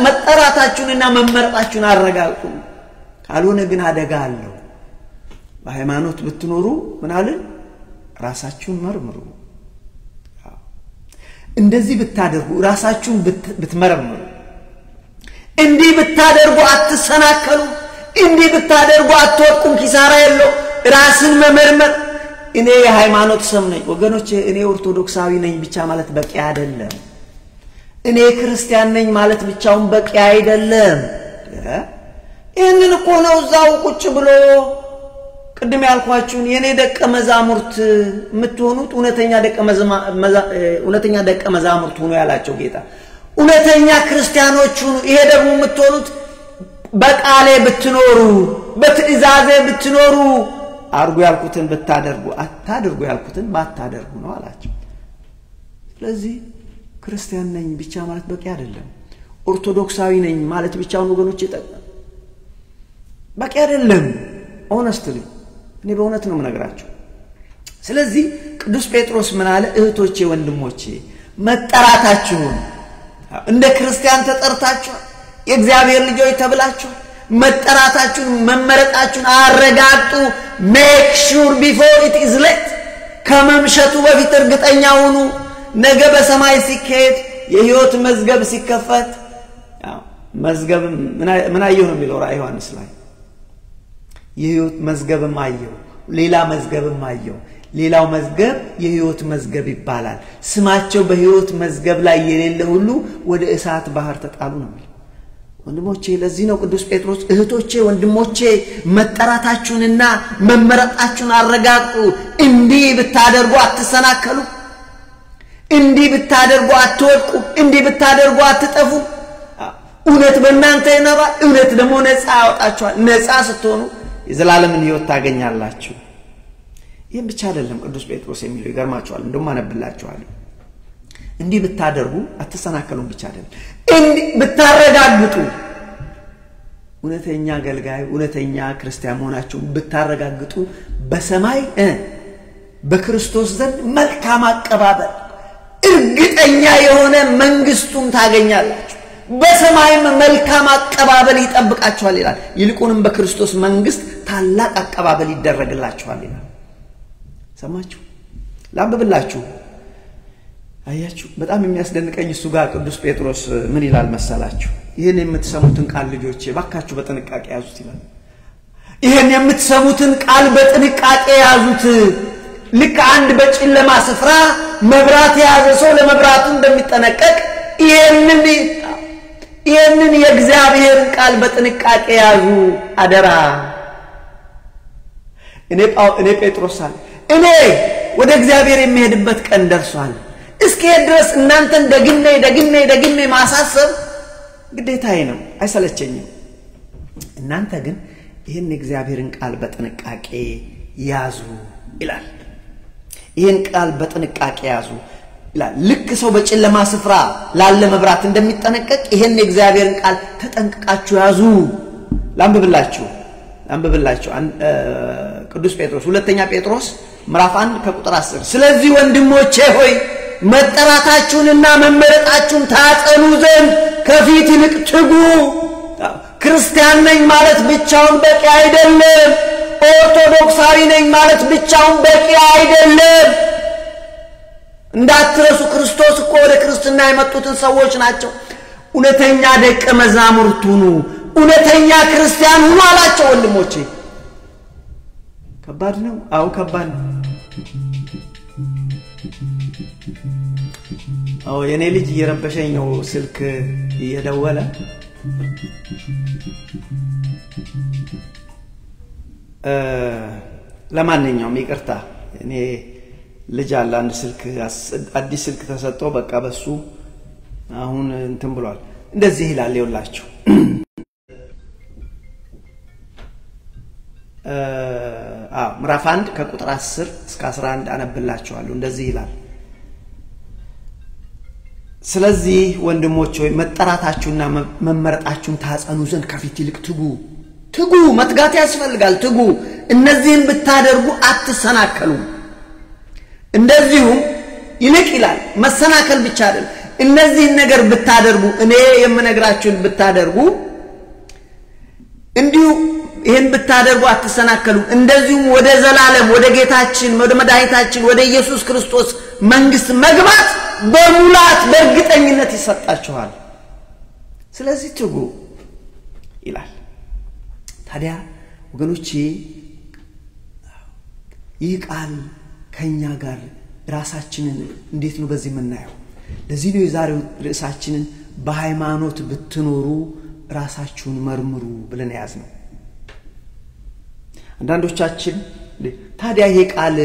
መጠራታችሁንና መመረጣችሁን አረጋግጡ ካልሆነ ግን አደጋ አለው በሃይማኖት ብትኖሩ ምን አለ ራሳችሁን መርምሩ እንደዚህ ብታደርጉ ራሳችሁን ብትመረምሩ እንዲህ ብታደርጉ አትሰናከሉ እንዲህ ብታደርጉ አትወድቁም ኪሳራ የለው ራስን መመርመር እኔ የሃይማኖት ሰው ነኝ ወገኖቼ እኔ ኦርቶዶክሳዊ ነኝ ብቻ ማለት በቂ አይደለም እኔ ክርስቲያን ነኝ ማለት ብቻውን በቂ አይደለም ይሄንን እኮ ነው ዛው ቁጭ ብሎ ቅድም ያልኳችሁን የኔ ደቀ መዛሙርት የምትሆኑት እውነተኛ ደቀ መዛሙርት ሆኖ ያላቸው ጌታ እውነተኛ ክርስቲያኖች ሆኑ ይሄ ደግሞ የምትሆኑት በቃሌ ብትኖሩ በትእዛዜ ብትኖሩ አርጉ ያልኩትን ብታደርጉ አታደርጉ ያልኩትን ባታደርጉ ነው አላቸው ስለዚህ ክርስቲያን ነኝ ብቻ ማለት በቂ አይደለም ኦርቶዶክሳዊ ነኝ ማለት ብቻውን ወገኖች ይጠቅማል በቂ አይደለም honestly እኔ በእውነት ነው የምነግራችሁ ስለዚህ ቅዱስ ጴጥሮስ ምን አለ እህቶቼ ወንድሞቼ መጠራታችሁን እንደ ክርስቲያን ተጠርታችሁ የእግዚአብሔር ልጆች ተብላችሁ መጠራታችሁን መመረጣችሁን አረጋግጡ make sure before it is late ከመምሸቱ በፊት እርግጠኛ ሁኑ ነገ በሰማይ ሲከት የሕይወት መዝገብ ሲከፈት መዝገብ ምን አየው ነው የሚለው ራእይ ዮሐንስ ላይ የሕይወት መዝገብም አየው ሌላ መዝገብም አየው ሌላው መዝገብ የሕይወት መዝገብ ይባላል ስማቸው በሕይወት መዝገብ ላይ የሌለ ሁሉ ወደ እሳት ባህር ተጣሉ ነው ወንድሞቼ ለዚህ ነው ቅዱስ ጴጥሮስ እህቶቼ ወንድሞቼ መጠራታችሁንና መመረጣችሁን አረጋግጡ እንዲህ ብታደርጉ አትሰናከሉ እንዲህ ብታደርጉ አትወድቁ እንዲህ ብታደርጉ አትጠፉ እውነት በእናንተ ይኖራል እውነት ደግሞ ነፃ ያወጣችኋል ነፃ ስትሆኑ የዘላለምን ሕይወት ታገኛላችሁ ይሄን ብቻ አይደለም ቅዱስ ጴጥሮስ የሚለው ይገርማችኋል እንደውም አነብላችኋለሁ እንዲህ ብታደርጉ አትሰናከሉም ብቻ አይደለም እንዲህ ብታረጋግጡ እውነተኛ አገልጋይ እውነተኛ ክርስቲያን መሆናችሁን ብታረጋግጡ በሰማይ በክርስቶስ ዘንድ መልካም አቀባበል እርግጠኛ የሆነ መንግስቱን ታገኛላችሁ በሰማይም መልካም አቀባበል ይጠብቃችኋል ይላል ይልቁንም በክርስቶስ መንግስት ታላቅ አቀባበል ይደረግላችኋል ይላል ሰማችሁ ላንብብላችሁ አያችሁ በጣም የሚያስደንቀኝ እሱ ጋር ቅዱስ ጴጥሮስ ምን ይላል መሰላችሁ ይሄን የምትሰሙትን ቃል ልጆቼ ባካችሁ በጥንቃቄ ያዙት ይላል ይሄን የምትሰሙትን ቃል በጥንቃቄ ያዙት ልክ አንድ በጨለማ ስፍራ መብራት የያዘ ሰው ለመብራቱ እንደሚጠነቀቅ ይሄንን የእግዚአብሔር ቃል በጥንቃቄ ያዙ አደራ እኔ ጴጥሮስ እኔ ወደ እግዚአብሔር የሚሄድበት ቀን ደርሷል እስከ ድረስ እናንተን ደግሜ ማሳሰብ ግዴታዬ ነው አይሰለቸኝም እናንተ ግን ይሄን የእግዚአብሔርን ቃል በጥንቃቄ ያዙ ይላል ይሄን ቃል በጥንቃቄ ያዙ ይላል ልክ ሰው በጨለማ ስፍራ ላለ መብራት እንደሚጠነቀቅ ይሄን የእግዚአብሔርን ቃል ተጠንቅቃችሁ ያዙ ላንብብላችሁ ቅዱስ ጴጥሮስ ሁለተኛ ጴጥሮስ ምዕራፍ 1 ከቁጥር 10 ስለዚህ ወንድሞቼ ሆይ መጠራታችሁንና መመረጣችሁን ታጸኑ ዘንድ ከፊት ይልቅ ትጉ ክርስቲያን ነኝ ማለት ብቻውን በቂ አይደለም ኦርቶዶክሳዊ ነኝ ማለት ብቻውን በቂ አይደለም እንዳትረሱ ክርስቶስ እኮ ወደ ክርስትና የመጡትን ሰዎች ናቸው እውነተኛ ደቀ መዛሙርቱ ሁኑ እውነተኛ ክርስቲያን ሁኑ አላቸው ወንድሞቼ ከባድ ነው አው ከባድ ነው አው የኔ ልጅ እየረበሸኝ ነው ስልክ እየደወለ ለማንኛውም ይቅርታ እኔ ልጅ አለ አንድ ስልክ አዲስ ስልክ ተሰጥቶ በቃ በሱ አሁን እንትን ብሏል እንደዚህ ይላል ይውላችሁ ምዕራፍ 1 ከቁጥር 10 እስከ 11 አነብላችኋለሁ እንደዚህ ይላል ስለዚህ ወንድሞች ሆይ መጠራታችሁና መመረጣችሁን ታጸኑ ዘንድ ከፊት ይልቅ ትጉ መትጋት ያስፈልጋል ትጉ እነዚህን ብታደርጉ አትሰናከሉ እንደዚሁ ይልቅ ይላል መሰናከል ብቻ አይደለም እነዚህን ነገር ብታደርጉ እኔ የምነግራችሁን ብታደርጉ እንዲሁ ይሄን ብታደርጉ አትሰናከሉ እንደዚሁም ወደ ዘላለም ወደ ጌታችን ወደ መድኃኒታችን ወደ ኢየሱስ ክርስቶስ መንግስት መግባት በሙላት በእርግጠኝነት ይሰጣችኋል ስለዚህ ትጉ ይላል ታዲያ ወገኖቼ ይህ ቃል ከኛ ጋር ራሳችንን እንዴት ነው በዚህ የምናየው ለዚህ ነው የዛሬው ርዕሳችንን በሃይማኖት ብትኖሩ ራሳችሁን መርምሩ ብለን ያዝነው አንዳንዶቻችን ታዲያ ይሄ ቃል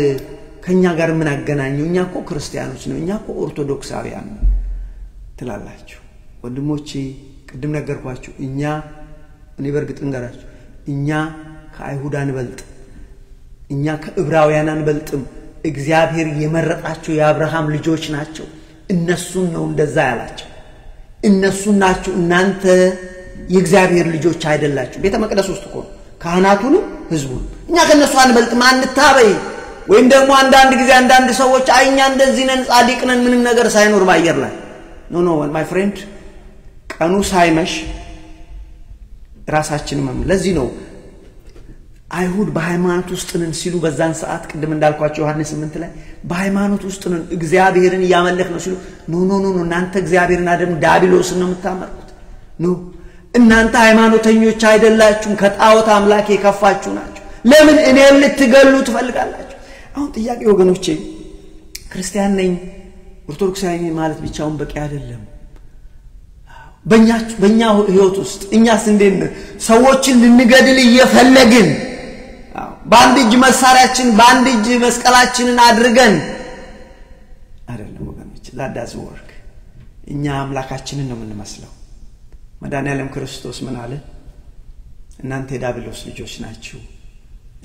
ከኛ ጋር ምን አገናኘው እኛ እኮ ክርስቲያኖች ነው እኛ እኮ ኦርቶዶክሳውያን ትላላችሁ ወንድሞቼ ቅድም ነገርኳችሁ እኔ በርግጥ እንገራችሁ እኛ ከአይሁዳን በልጥ እኛ ከዕብራውያን አንበልጥም እግዚአብሔር የመረጣቸው የአብርሃም ልጆች ናቸው እነሱን ነው እንደዛ ያላቸው እነሱን ናችሁ እናንተ የእግዚአብሔር ልጆች አይደላችሁ ቤተ መቅደስ ውስጥ እኮ ካህናቱን ህዝቡን እኛ ከነሱ አንበልጥም አንታበይ ወይም ደግሞ አንዳንድ ጊዜ አንዳንድ ሰዎች አይኛ እንደዚህ ነን ጻድቅ ነን ምንም ነገር ሳይኖር ባየር ላይ ኖ ማይ ፍሬንድ ቀኑ ሳይመሽ ራሳችን ለዚህ ነው አይሁድ በሃይማኖት ውስጥ ነን ሲሉ በዛን ሰዓት ቅድም እንዳልኳችሁ ዮሐንስ 8 ላይ በሃይማኖት ውስጥ ነን እግዚአብሔርን ያመለክ ነው ሲሉ ኖ እናንተ እግዚአብሔርን አይደለም ዳቢሎስን ነው የምታመልኩት እናንተ ሃይማኖተኞች አይደላችሁም ከጣዖት አምላክ የከፋችሁ ናችሁ ለምን እኔን ልትገሉ ትፈልጋላችሁ አሁን ጥያቄ ወገኖቼ ክርስቲያን ነኝ ኦርቶዶክሳዊ ነኝ ማለት ብቻውን በቂ አይደለም በእኛ ህይወት ውስጥ እኛስ እንዴት ሰዎችን ልንገድል እየፈለግን በአንድ እጅ መሳሪያችን በአንድ እጅ መስቀላችንን አድርገን አይደለም ወገኖች that doesn't work እኛ አምላካችንን ነው የምንመስለው መድኃኒዓለም ክርስቶስ ምን አለ እናንተ የዲያብሎስ ልጆች ናችሁ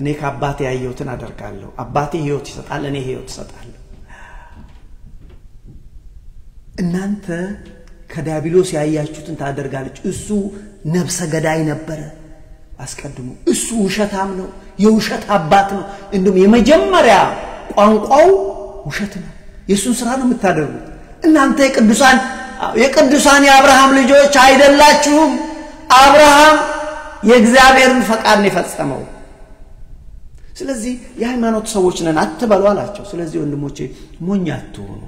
እኔ ከአባቴ ያየሁትን አደርጋለሁ አባቴ ሕይወት ይሰጣል እኔ ሕይወት እሰጣለሁ እናንተ ከዲያብሎስ ያያችሁትን ታደርጋላችሁ እሱ ነፍሰ ገዳይ ነበር አስቀድሞ እሱ ውሸታም ነው የውሸት አባት ነው እንደም የመጀመሪያ ቋንቋው ውሸት ነው የሱን ስራ ነው የምታደርጉት እናንተ የቅዱሳን የአብርሃም ልጆች አይደላችሁም አብርሃም የእግዚአብሔርን ፈቃድ ነው የፈጸመው ስለዚህ የሃይማኖት ሰዎች ነን አትበሉ አላቸው ስለዚህ ወንድሞቼ ሞኝ አትሁኑ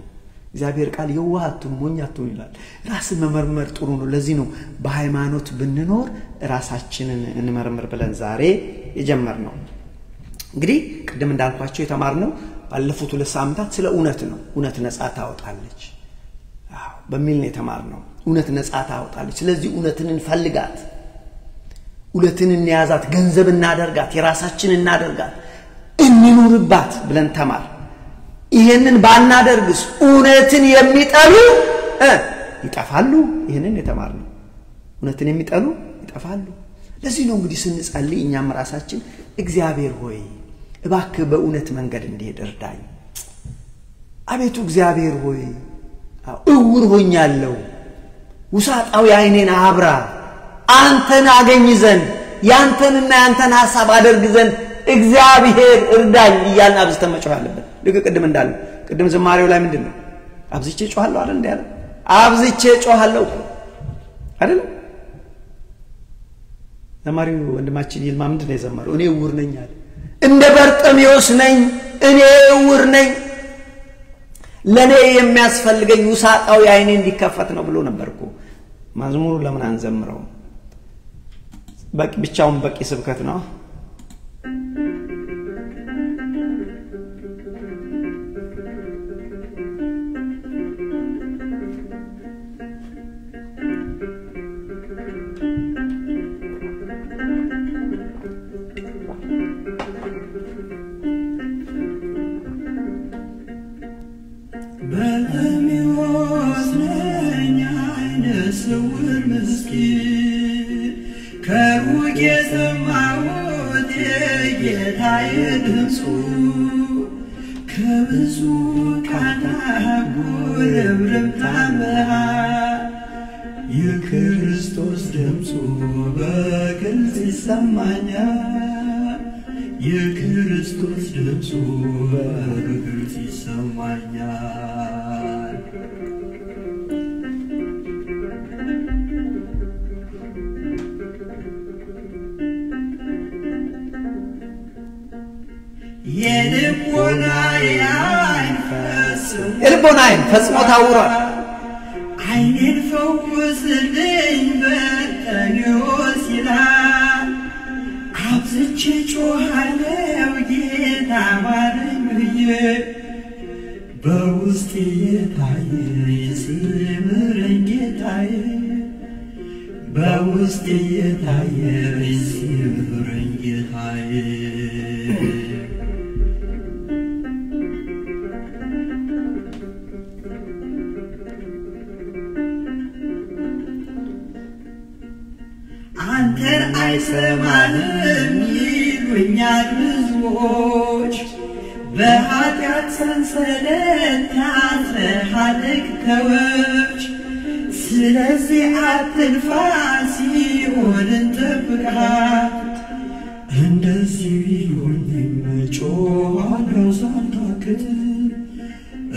እግዚአብሔር ቃል የዋሃቱ ሞኝ አትሁኑ ይላል ራስ መመርመር ጥሩ ነው ለዚህ ነው በሃይማኖት ብንኖር ራሳችንን እንመርምር ብለን ዛሬ የጀመርነው እንግዲህ ቅድም እንዳልኳችሁ የተማርነው ባለፉት 2 ሳምንታት ስለ እውነት ነው እውነት ነፃ ታወጣለች በሚል ነው የተማርነው እውነት ነፃ ታወጣለች ስለዚህ እውነትን እንፈልጋት እውነትን እንያዛት ገንዘብ እናደርጋት የራሳችን እናደርጋት እንኑርባት ብለን ተማር ይሄንን ባናደርግስ እውነትን የሚጠሉ ይጠፋሉ ይሄንን የተማርነው እውነትን የሚጠሉ ይጠፋሉ ለዚህ ነው እንግዲህ ስንጸልይ እኛም ራሳችን እግዚአብሔር ሆይ እባክህ በእውነት መንገድ እንድሄድ እርዳኝ አቤቱ እግዚአብሔር ሆይ እውር ሆኛለሁ ውሳጣው አይኔን አብራ አንተን አገኝ ዘንድ ያንተንና ያንተን ሐሳብ አደርግ ዘንድ እግዚአብሔር እርዳኝ ይያልና አብዝተን መጮህ አለብን ልክ ቅድም እንዳለው ቅድም ዝማሬው ላይ ምንድነው አብዝቼ ጮሃለሁ አይደል እንዴ ያለ አብዝቼ ጮሃለሁ አይደል ዘማሪው ወንድማችን ይልማ ምንድነው የዘመረው እኔ እውር ነኝ አለ እንደ በርጤሜዎስ ነኝ እኔ እውር ነኝ ለኔ የሚያስፈልገኝ ውሳጣው አይኔ እንዲከፈት ነው ብሎ ነበርኩ መዝሙሩ ለምን አንዘምረው በቂ ብቻውን በቂ ስብከት ነው በርጤሜዎስ ነኝ አይነ ስውር ምስኪን ከሩቅ የሰማሁት የጌታዬ ድምፁ ከብዙ ጉርምርምታ መሃል የክርስቶስ ድምፁ በግልጽ ይሰማኛል የክርስቶስ ድምፁ በግልጽ ይሰማኛል የልቦናዬ አይን ፈጽሞ ታውሯል አይኔን ፈውስልኝ በርጤሜዎስ ይላል አብዝቼ ጮሃለሁ ጌታ ማረኝ ብዬ በውስጤ የታየኝ ሲምረኝ ጌታዬ በውስጤ የታየኝ ሲምረኝ ጌታዬ አንተን አይሰማህም ይሉኛል ብዙዎች በኃጢአት ሰንሰለት ታስረሃል ከወች ስለዚህ አትልፋ ሲኦልን ጠብቃት እንደዚህ ቢሉኝም ጮኻለሁ ሳልታክት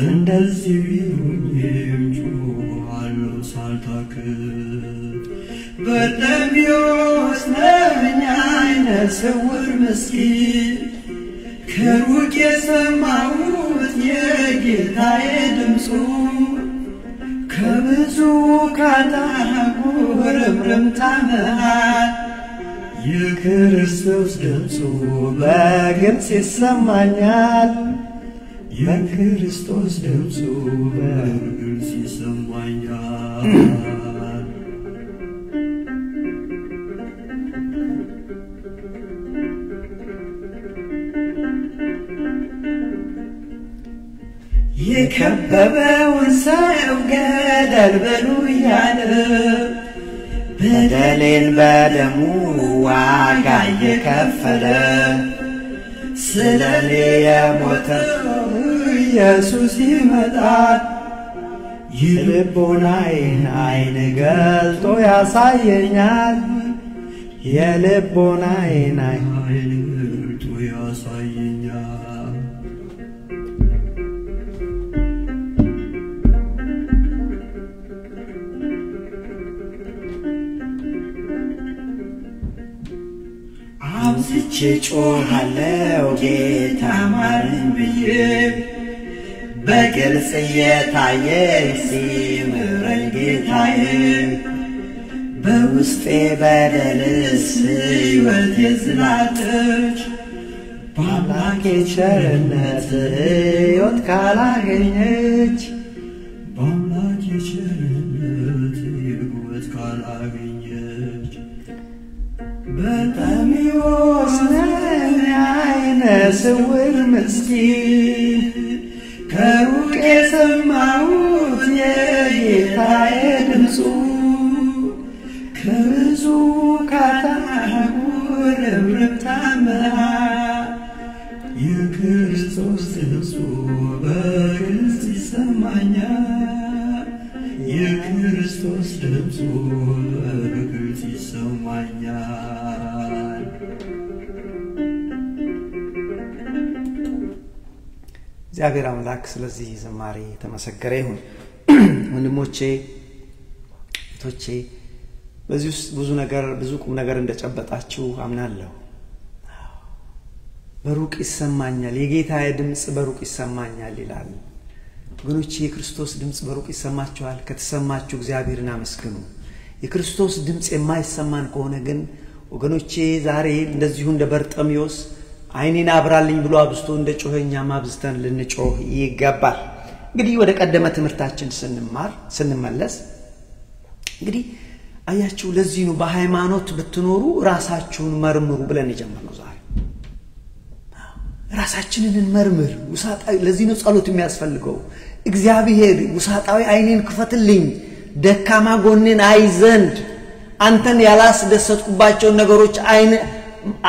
እንደዚህ ቢሉኝም ጮኻለሁ ሳልታክት በርጤሜዎስ ነኝ አይነ ስውር ምስኪን ከሩቅ የሰማሁት የጌታዬ ድምፁ ከብዙ ጉርምርምታ መሃል የክርስቶስ ድምፁ በግልጽ ይሰማኛል የክርስቶስ ድምፁ በግልጽ ይሰማኛል የከበበውን ሰው ገደል በሉ እያለ በደሌን በደሙ ዋጋ የከፈለ ስለኔ የሞተው ኢየሱስ ይመጣል። የልቦናዬን ዓይን ገልጦ ያሳየኛል። የልቦናዬን ዓይን ገልጦ ያሳየኛል። አብዝቼ ጮኻለሁ ጌታ ማረኝ ብዬ በግልጽ እየታየኝ ሲምረኝ ጌታዬ በውስጤ በደልስ ሕይወቴ ዝላለች በአምላኬ ቸርነት ሕይወት ካላገኘች በአምላኬ ቸርነት ሕይወት ካላገኘች በጣም ይወስነኝ ዓይነ ስውር ምስኪን ከሩቅ የሰማሁት የጌታዬ ድምፁ ከብዙ ካታጉር እብርብታ መሃል የክርስቶስ ድምፁ በግልጽ ይሰማኛል። የክርስቶስ ድምፁ በግልጽ ይሰማኛል። እግዚአብሔር አምላክ ስለዚህ ዝማሬ ተመሰገረ ይሁን። ወንድሞቼ እህቶቼ በዚህ ውስጥ ብዙ ቁም ነገር እንደጨበጣችሁ አምናለሁ። በሩቅ ይሰማኛል፣ የጌታዬ ድምጽ በሩቅ ይሰማኛል ይላል። ወገኖቼ የክርስቶስ ድምጽ በሩቅ ይሰማችኋል? ከተሰማችሁ እግዚአብሔርን አመስግኑ። የክርስቶስ ድምጽ የማይሰማን ከሆነ ግን ወገኖቼ ዛሬ እንደዚሁ እንደ በርጤሜዎስ ዓይኔን አብራልኝ ብሎ አብዝቶ እንደ ጮኸኛም አብዝተን ልንጮህ ይገባል። እንግዲህ ወደ ቀደመ ትምህርታችን ስንመለስ እንግዲህ አያችሁ ለዚህ ነው በሃይማኖት ብትኖሩ ራሳችሁን መርምሩ ብለን የጀመርነው ዛሬ። ራሳችንን እንመርምር። ውሳጣዊ ለዚህ ነው ጸሎት የሚያስፈልገው። እግዚአብሔር ውሳጣዊ ዓይኔን ክፈትልኝ ደካማ ጎኔን አይ ዘንድ አንተን ያላስደሰትኩባቸው ነገሮች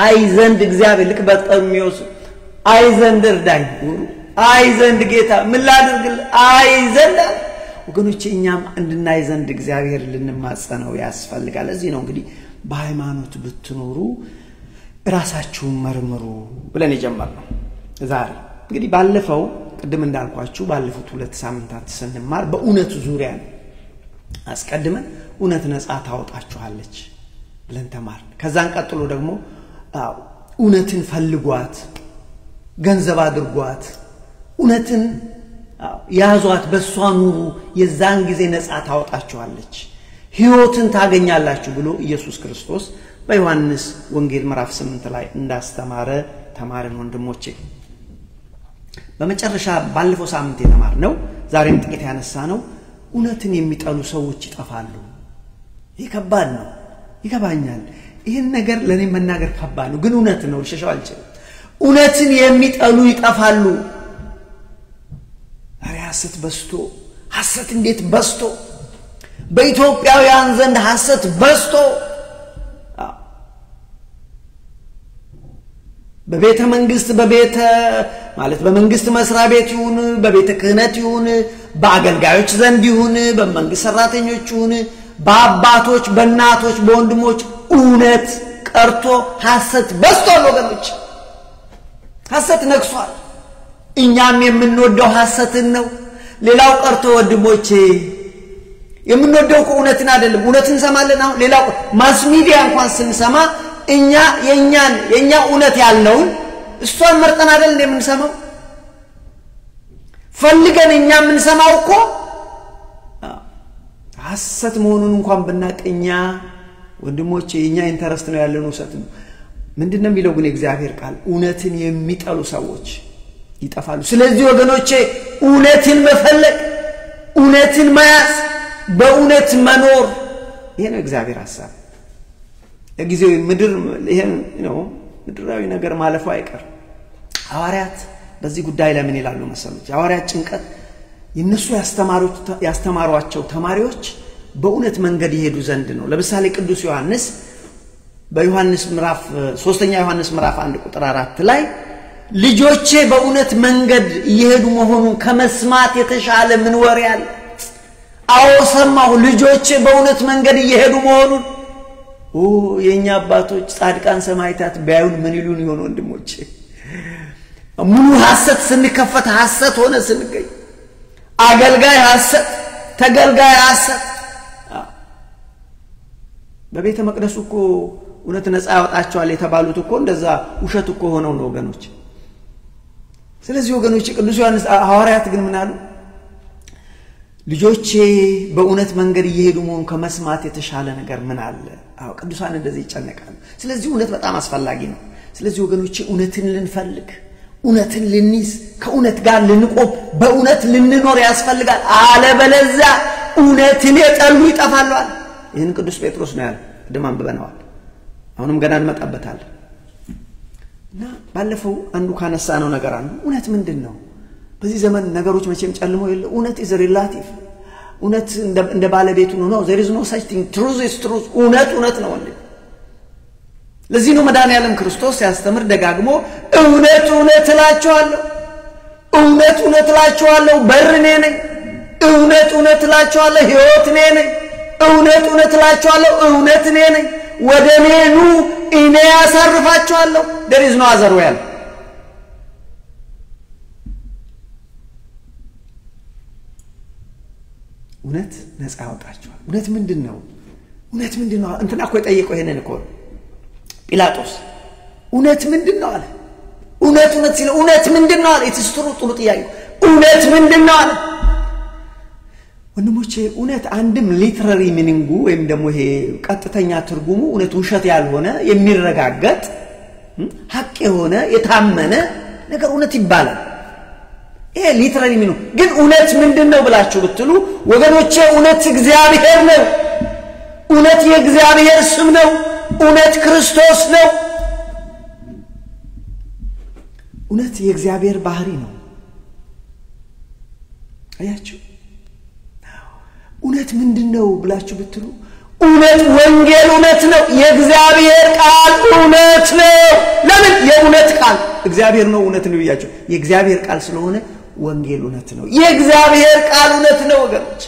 አይ ዘንድ እግዚአብሔር ልክ በርጤሜዎስ አይ ዘንድ እርዳኝ፣ አይ ዘንድ ጌታ ምን ላድርግልህ አይ ዘንድ ወገኖቼ እኛም እንድናይ ዘንድ እግዚአብሔር ልንማጸነው ያስፈልጋል። ለዚህ ነው እንግዲህ በሃይማኖት ብትኖሩ ራሳችሁን መርምሩ ብለን የጀመርነው ዛሬ። እንግዲህ ባለፈው ቅድም እንዳልኳችሁ ባለፉት 2 ሳምንታት ስንማር በእውነት ዙሪያ ነው። አስቀድመን እውነት ነፃ ታወጣችኋለች ብለን ተማርን። ከዛን ቀጥሎ ደግሞ እውነትን ፈልጓት፣ ገንዘብ አድርጓት፣ እውነትን ያዟት፣ በሷ ኑሩ፣ የዛን ጊዜ ነፃ ታወጣችኋለች፣ ሕይወትን ታገኛላችሁ ብሎ ኢየሱስ ክርስቶስ በዮሐንስ ወንጌል ምዕራፍ 8 ላይ እንዳስተማረ ተማርን ወንድሞቼ። በመጨረሻ ባለፈው ሳምንት የተማርነው ዛሬም ጥቂት ያነሳነው እውነትን የሚጠሉ ሰዎች ይጠፋሉ። ይህ ከባድ ነው፣ ይገባኛል። ይህን ነገር ለኔ መናገር ከባድ ነው፣ ግን እውነት ነው፣ ልሸሸው አልችልም። እውነትን የሚጠሉ ይጠፋሉ። ሐሰት በስቶ ሐሰት እንዴት በስቶ በኢትዮጵያውያን ዘንድ ሐሰት በስቶ በቤተ መንግስት ማለት በመንግስት መስሪያ ቤት ይሁን በቤተ ክህነት ይሁን በአገልጋዮች ዘንድ ይሁን በመንግስት ሰራተኞች ይሁን በአባቶች በእናቶች በወንድሞች እውነት ቀርቶ ሐሰት በስቷል ወገኖች። ሐሰት ነግሷል። እኛም የምንወደው ሐሰትን ነው። ሌላው ቀርቶ ወንድሞቼ የምንወደው እውነትን አይደለም። እውነትን እንሰማለን። አሁን ሌላው ማስ ሚዲያ እንኳን ስንሰማ እኛ የኛ እውነት ያልነውን እሷን መርጠን አይደል እንደምንሰማው ፈልገን እኛ የምንሰማው እኮ ሐሰት መሆኑን እንኳን ብናቀኛ ወንድሞቼ የኛ ኢንተረስት ነው ያለን ውሰት ነው። ምንድነው የሚለው ግን እግዚአብሔር ቃል እውነትን የሚጠሉ ሰዎች ይጠፋሉ። ስለዚህ ወገኖቼ እውነትን መፈለግ፣ እውነትን መያዝ፣ በእውነት መኖር ይሄ ነው እግዚአብሔር ሐሳብ። ለጊዜው ምድር ይሄን ነው ምድራዊ ነገር ማለፉ አይቀር። ሐዋርያት በዚህ ጉዳይ ላይ ምን ይላሉ መሰሉት? ሐዋርያት ጭንቀት የነሱ ያስተማሯቸው ተማሪዎች በእውነት መንገድ ይሄዱ ዘንድ ነው ለምሳሌ ቅዱስ ዮሐንስ በዮሐንስ ምዕራፍ 3ኛ ዮሐንስ ምዕራፍ 1 ቁጥር 4 ላይ ልጆቼ በእውነት መንገድ ይሄዱ መሆኑን ከመስማት የተሻለ ምን ወሬ አለ አዎ ሰማሁ ልጆቼ በእውነት መንገድ ይሄዱ መሆኑን የኛ አባቶች ጻድቃን ሰማዕታት ቢያዩን ምን ይሉን ይሆን ወንድሞቼ ሙሉ ሐሰት ስንከፈት ሐሰት ሆነ ስንገኝ አገልጋይ ሐሰት ተገልጋይ ሐሰት በቤተ መቅደሱ እኮ እውነት ነፃ ያወጣቸዋል የተባሉት እኮ እንደዛ ውሸት እኮ ሆነው ነው ወገኖች ስለዚህ ወገኖች ቅዱስ ዮሐንስ ሐዋርያት ግን ምን አሉ ልጆቼ በእውነት መንገድ ይሄዱ መሆኑን ከመስማት የተሻለ ነገር ምን አለ አዎ ቅዱሳን እንደዚህ ይጨነቃሉ ስለዚህ እውነት በጣም አስፈላጊ ነው ስለዚህ ወገኖች እውነትን ልንፈልግ እውነትን ልንይዝ ከእውነት ጋር ልንቆም በእውነት ልንኖር ያስፈልጋል አለበለዚያ እውነትን የጠሉ ይጠፋሉ ይህን ቅዱስ ጴጥሮስ ነው ያለው ደማን በበነዋል አሁንም ገና እንመጣበታለን እና ባለፈው አንዱ ካነሳ ነው ነገር አንዱ እውነት ምንድነው በዚህ ዘመን ነገሮች መቼም ጨልሞ የለ እውነት is relative እውነት እንደ ባለቤቱ ነው there is no such thing truth is truth እውነት ነው እንዴ ለዚህ ነው መድኃኒዓለም ክርስቶስ ያስተምር ደጋግሞ እውነት እላችኋለሁ በር እኔ ነኝ እውነት እላችኋለሁ ሕይወት እኔ ነኝ እውነት እላችኋለሁ እውነት እኔ ነኝ ወደ እኔ ኑ እኔ ያሳርፋችኋለሁ there is no other way እውነት ነፃ ያወጣችኋል እውነት ምንድነው እንትና እኮ የጠየቀው ይሄንን እኮ ጲላጦስ እውነት ምንድነው አለ እውነት ሲል እውነት ምንድነው አለ እትስትሩ ጥሩ ጥያቄ እውነት ምንድነው አለ ወንድሞቼ እውነት አንድም ሊትራሪ ሚኒንጉ ወይም ደግሞ ይሄ ቀጥተኛ ትርጉሙ እውነት ውሸት ያልሆነ የሚረጋገጥ ሐቅ የሆነ የታመነ ነገር እውነት ይባላል ይሄ ሊትራሪ ሚኒንጉ ግን እውነት ምንድነው ብላችሁ ብትሉ ወገኖቼ እውነት እግዚአብሔር ነው እውነት የእግዚአብሔር ስም ነው እውነት ክርስቶስ ነው እውነት የእግዚአብሔር ባህሪ ነው አያችሁ እውነት ምንድነው ብላችሁ ብትሉ እውነት ወንጌል እውነት ነው የእግዚአብሔር ቃል እውነት ነው ለምን የእውነት ቃል እግዚአብሔር ነው እውነት ነው ይያችሁ የእግዚአብሔር ቃል ስለሆነ ወንጌል እውነት ነው የእግዚአብሔር ቃል እውነት ነው ወገኖች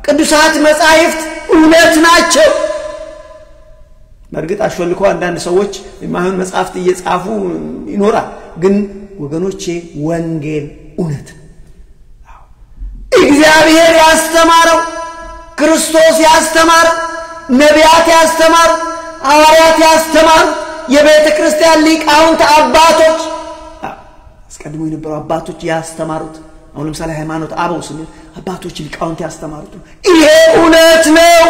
ቅዱሳት መጻሕፍት እውነት ናቸው በርግጥ አሽወልኮ አንዳንድ ሰዎች የማይሆን መጻሕፍት እየጻፉ ይኖራል ግን ወገኖቼ ወንጌል እውነት ነው እግዚአብሔር ያስተማረው ክርስቶስ ያስተማረው ነቢያት ያስተማሩት ሐዋርያት ያስተማሩት የቤተ ክርስቲያን ሊቃውንት አባቶች አስቀድሞ የነበሩ አባቶች ያስተማሩት አሁን ለምሳሌ ሃይማኖት አበው ስንል አባቶች ሊቃውንት ያስተማሩት ይሄ እውነት ነው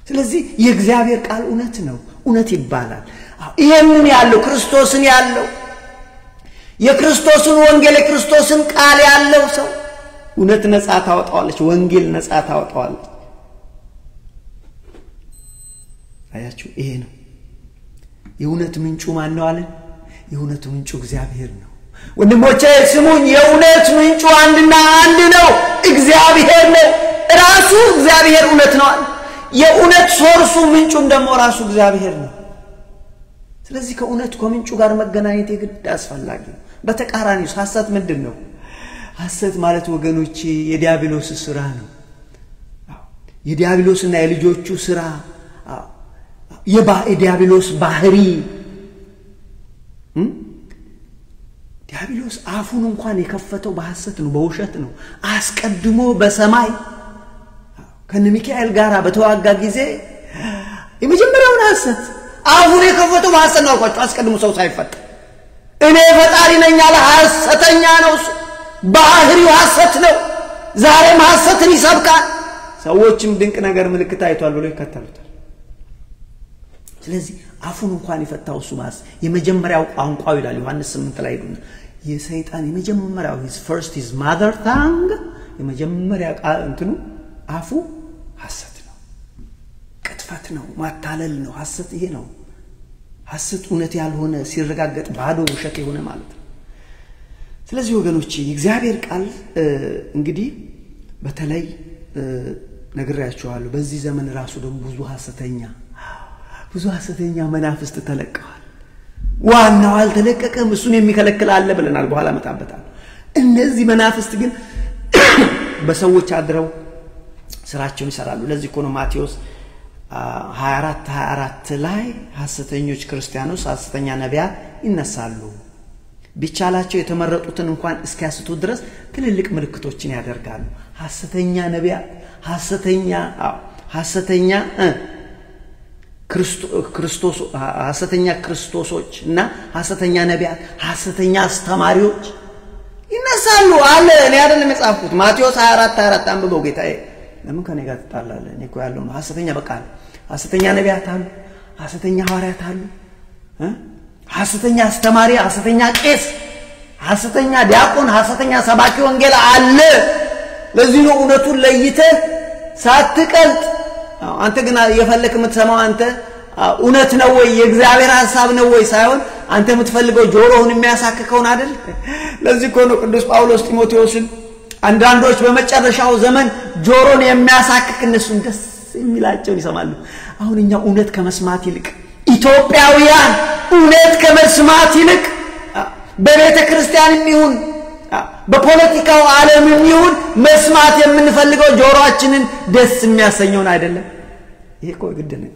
ስለዚህ የእግዚአብሔር ቃል እውነት ነው እውነት ይባላል ይሄንን ያለው ክርስቶስን ያለው የክርስቶስን ወንጌል የክርስቶስን ቃል ያለው ሰው እውነት ነፃ ታወጣዋለች ወንጌል ነፃ ታወጣዋለች አያችሁ ይሄ ነው የእውነት ምንጩ ማን ነው አለ የእውነት ምንጩ እግዚአብሔር ነው ወንድሞቼ ስሙኝ የእውነት ምንጩ አንድና አንድ ነው እግዚአብሔር ነው ራሱ እግዚአብሔር እውነት ነው የእውነት ሶርሱ ምንጩም ደግሞ ራሱ እግዚአብሔር ነው ስለዚህ ከእውነት ከምንጩ ጋር መገናኘት የግድ አስፈላጊ ነው በተቃራኒው ሐሰት ምንድነው ሐሰት ማለት ወገኖቼ የዲያብሎስ ሥራ ነው የዲያብሎስና የልጆቹ ሥራ የዲያብሎስ ባህሪ ዲያብሎስ አፉን እንኳን የከፈተው በሐሰት ነው በውሸት ነው አስቀድሞ በሰማይ ከነሚካኤል ጋራ በተዋጋ ጊዜ የመጀመሪያውን ሐሰት አፉን የከፈተው በሐሰት ነው አልኳችሁ አስቀድሞ ሰው ሳይፈጠር እኔ ፈጣሪ ነኝ አለ ሐሰተኛ ነው ባህሪው ሐሰት ነው ዛሬም ሐሰትን ይሰብካል ሰዎችም ድንቅ ነገር ምልክት አይቷል ብለው ይከተሉታል ስለዚህ አፉን እንኳን የፈታው እሱ ማስ የመጀመሪያው ቋንቋው ይላል ዮሐንስ 8 ላይ ሄዱና የሰይጣን የመጀመሪያው his first his mother tongue የመጀመሪያ እንትኑ አፉ ሐሰት ነው ቅጥፈት ነው ማታለል ነው ሐሰት ይሄ ነው ሐሰት እውነት ያልሆነ ሲረጋገጥ ባዶ ውሸት የሆነ ማለት ነው ስለዚህ ወገኖቼ የእግዚአብሔር ቃል እንግዲህ በተለይ ነግሬያችኋለሁ በዚህ ዘመን ራሱ ደግሞ ብዙ ሐሰተኛ መናፍስት ተለቀዋል ዋናው አልተለቀቀም እሱን የሚከለክል አለ ብለናል በኋላ መጣበታል እነዚህ መናፍስት ግን በሰዎች አድረው ስራቸውን ይሰራሉ ለዚህ እኮ ነው ማቴዎስ 24 ላይ ሐሰተኞች ክርስቲያኖች ሐሰተኛ ነቢያት ይነሳሉ ቢቻላቸው የተመረጡትን እንኳን እስኪያስቱ ድረስ ትልልቅ ምልክቶችን ያደርጋሉ ሐሰተኛ ነቢያት ሐሰተኛ ክርስቶሶች እና ሐሰተኛ ነቢያት ሐሰተኛ አስተማሪዎች ይነሳሉ አለ እኔ አይደለም የጻፍኩት ማቴዎስ 24 አንብበው ጌታዬ ለምን ከኔ ጋር ተጣላለ እኔ እኮ ያለው ነው ሐሰተኛ በቃ ሐሰተኛ ነቢያት አሉ ሐሰተኛ ሐዋርያት አሉ ሐሰተኛ አስተማሪ ሐሰተኛ ቄስ ሐሰተኛ ዲያቆን ሐሰተኛ ሰባኪ ወንጌል አለ ለዚህ ነው እውነቱን ለይተህ ሳትቀልጥ አንተ ግን የፈለክ የምትሰማው አንተ እውነት ነው ወይ የእግዚአብሔር ሐሳብ ነው ወይ ሳይሆን አንተ የምትፈልገው ጆሮህን የሚያሳክከውን አይደል ለዚህ እኮ ነው ቅዱስ ጳውሎስ ጢሞቴዎስን አንዳንዶች በመጨረሻው ዘመን ጆሮን የሚያሳክክ እነሱን ደስ የሚላቸውን ይሰማሉ አሁን እኛ እውነት ከመስማት ይልቅ ኢትዮጵያውያን እውነት ከመስማት ይልቅ በቤተ ክርስቲያንም ይሁን በፖለቲካው ዓለምም ይሁን መስማት የምንፈልገው ጆሮአችንን ደስ የሚያሰኘውን አይደለም ይሄ እኮ ግድ ነው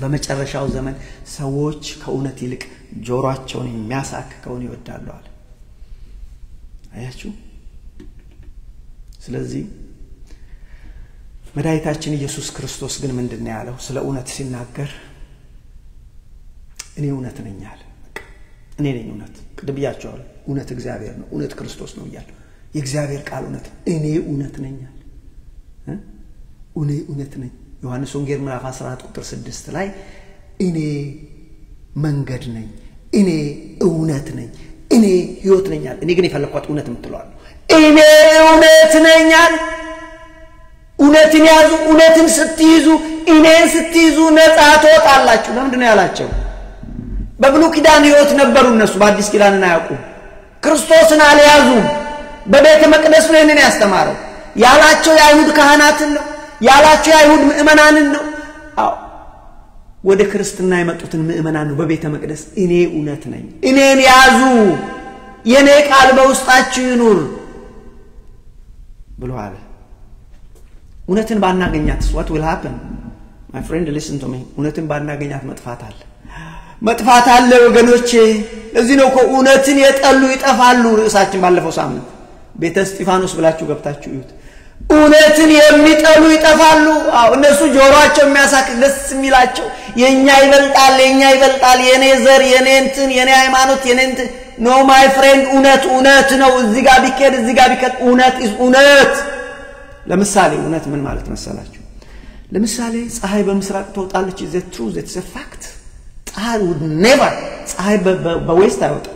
በመጨረሻው ዘመን ሰዎች ከእውነት ይልቅ ጆሮአቸውን የሚያሳክከውን ይወዳሉ አለ አያችሁ ስለዚህ መድኃኒታችን ኢየሱስ ክርስቶስ ግን ምንድነው ያለው ስለ እውነት ሲናገር እኔ እውነት ነኝ አለ እኔ ነኝ እውነት ቅድብያቸዋለሁ እውነት እግዚአብሔር ነው እውነት ክርስቶስ ነው ይላል የእግዚአብሔር ቃል እውነት እኔ እውነት ነኝ አለ እኔ እውነት ነኝ ዮሐንስ ወንጌል ምዕራፍ 14 ቁጥር 6 ላይ እኔ መንገድ ነኝ እኔ እውነት ነኝ እኔ ሕይወት ነኝ አለ እኔ ግን የፈለኳት እውነት የምትለው እኔ እውነት ነኝ አለ እውነትን ያዙ እውነትን ስትይዙ እኔን ስትይዙ ነፃ ትወጣላችሁ ለምንድን ነው ያላቸው በብሉይ ኪዳን ሕይወት ነበሩ እነሱ በአዲስ ኪዳን አያውቁ ክርስቶስን አልያዙም በቤተ መቅደስ ነው እነን ያስተማረው ያላቸው የአይሁድ ካህናትን ነው ያላቸው የአይሁድ ምእመናንን ነው ወደ ክርስትና የመጡትን ምእመናን ነው በቤተ መቅደስ እኔ እውነት ነኝ እኔን ያዙ የኔ ቃል በውስጣችሁ ይኑር ብሎ አለ እውነትን ባናገኛት what will happen my friend listen to me እውነትን ባናገኛት መጥፋት አለ ወገኖቼ ለዚህ ነው እኮ እውነትን የጠሉ ይጠፋሉ ርዕሳችን ባለፈው ሳምንት ቤተ እስጢፋኖስ ብላችሁ ገብታችሁ ይሁት እውነትን የሚጠሉ ይጠፋሉ እነሱ ጆሮአቸው የሚያሳክክ ደስ የሚላቸው የኛ ይበልጣል የኔ ዘር የኔ እንትን የኔ ሃይማኖት የኔ እንትን no my friend እውነት ነው እዚህ ጋር ቢከድ እውነት ለምሳሌ እውነት ምን ማለት መሰላችሁ ለምሳሌ ፀሐይ በምስራቅ ትወጣለች is the truth it's a fact ፀሐይ would never ፀሐይ በዌስት አይወጣ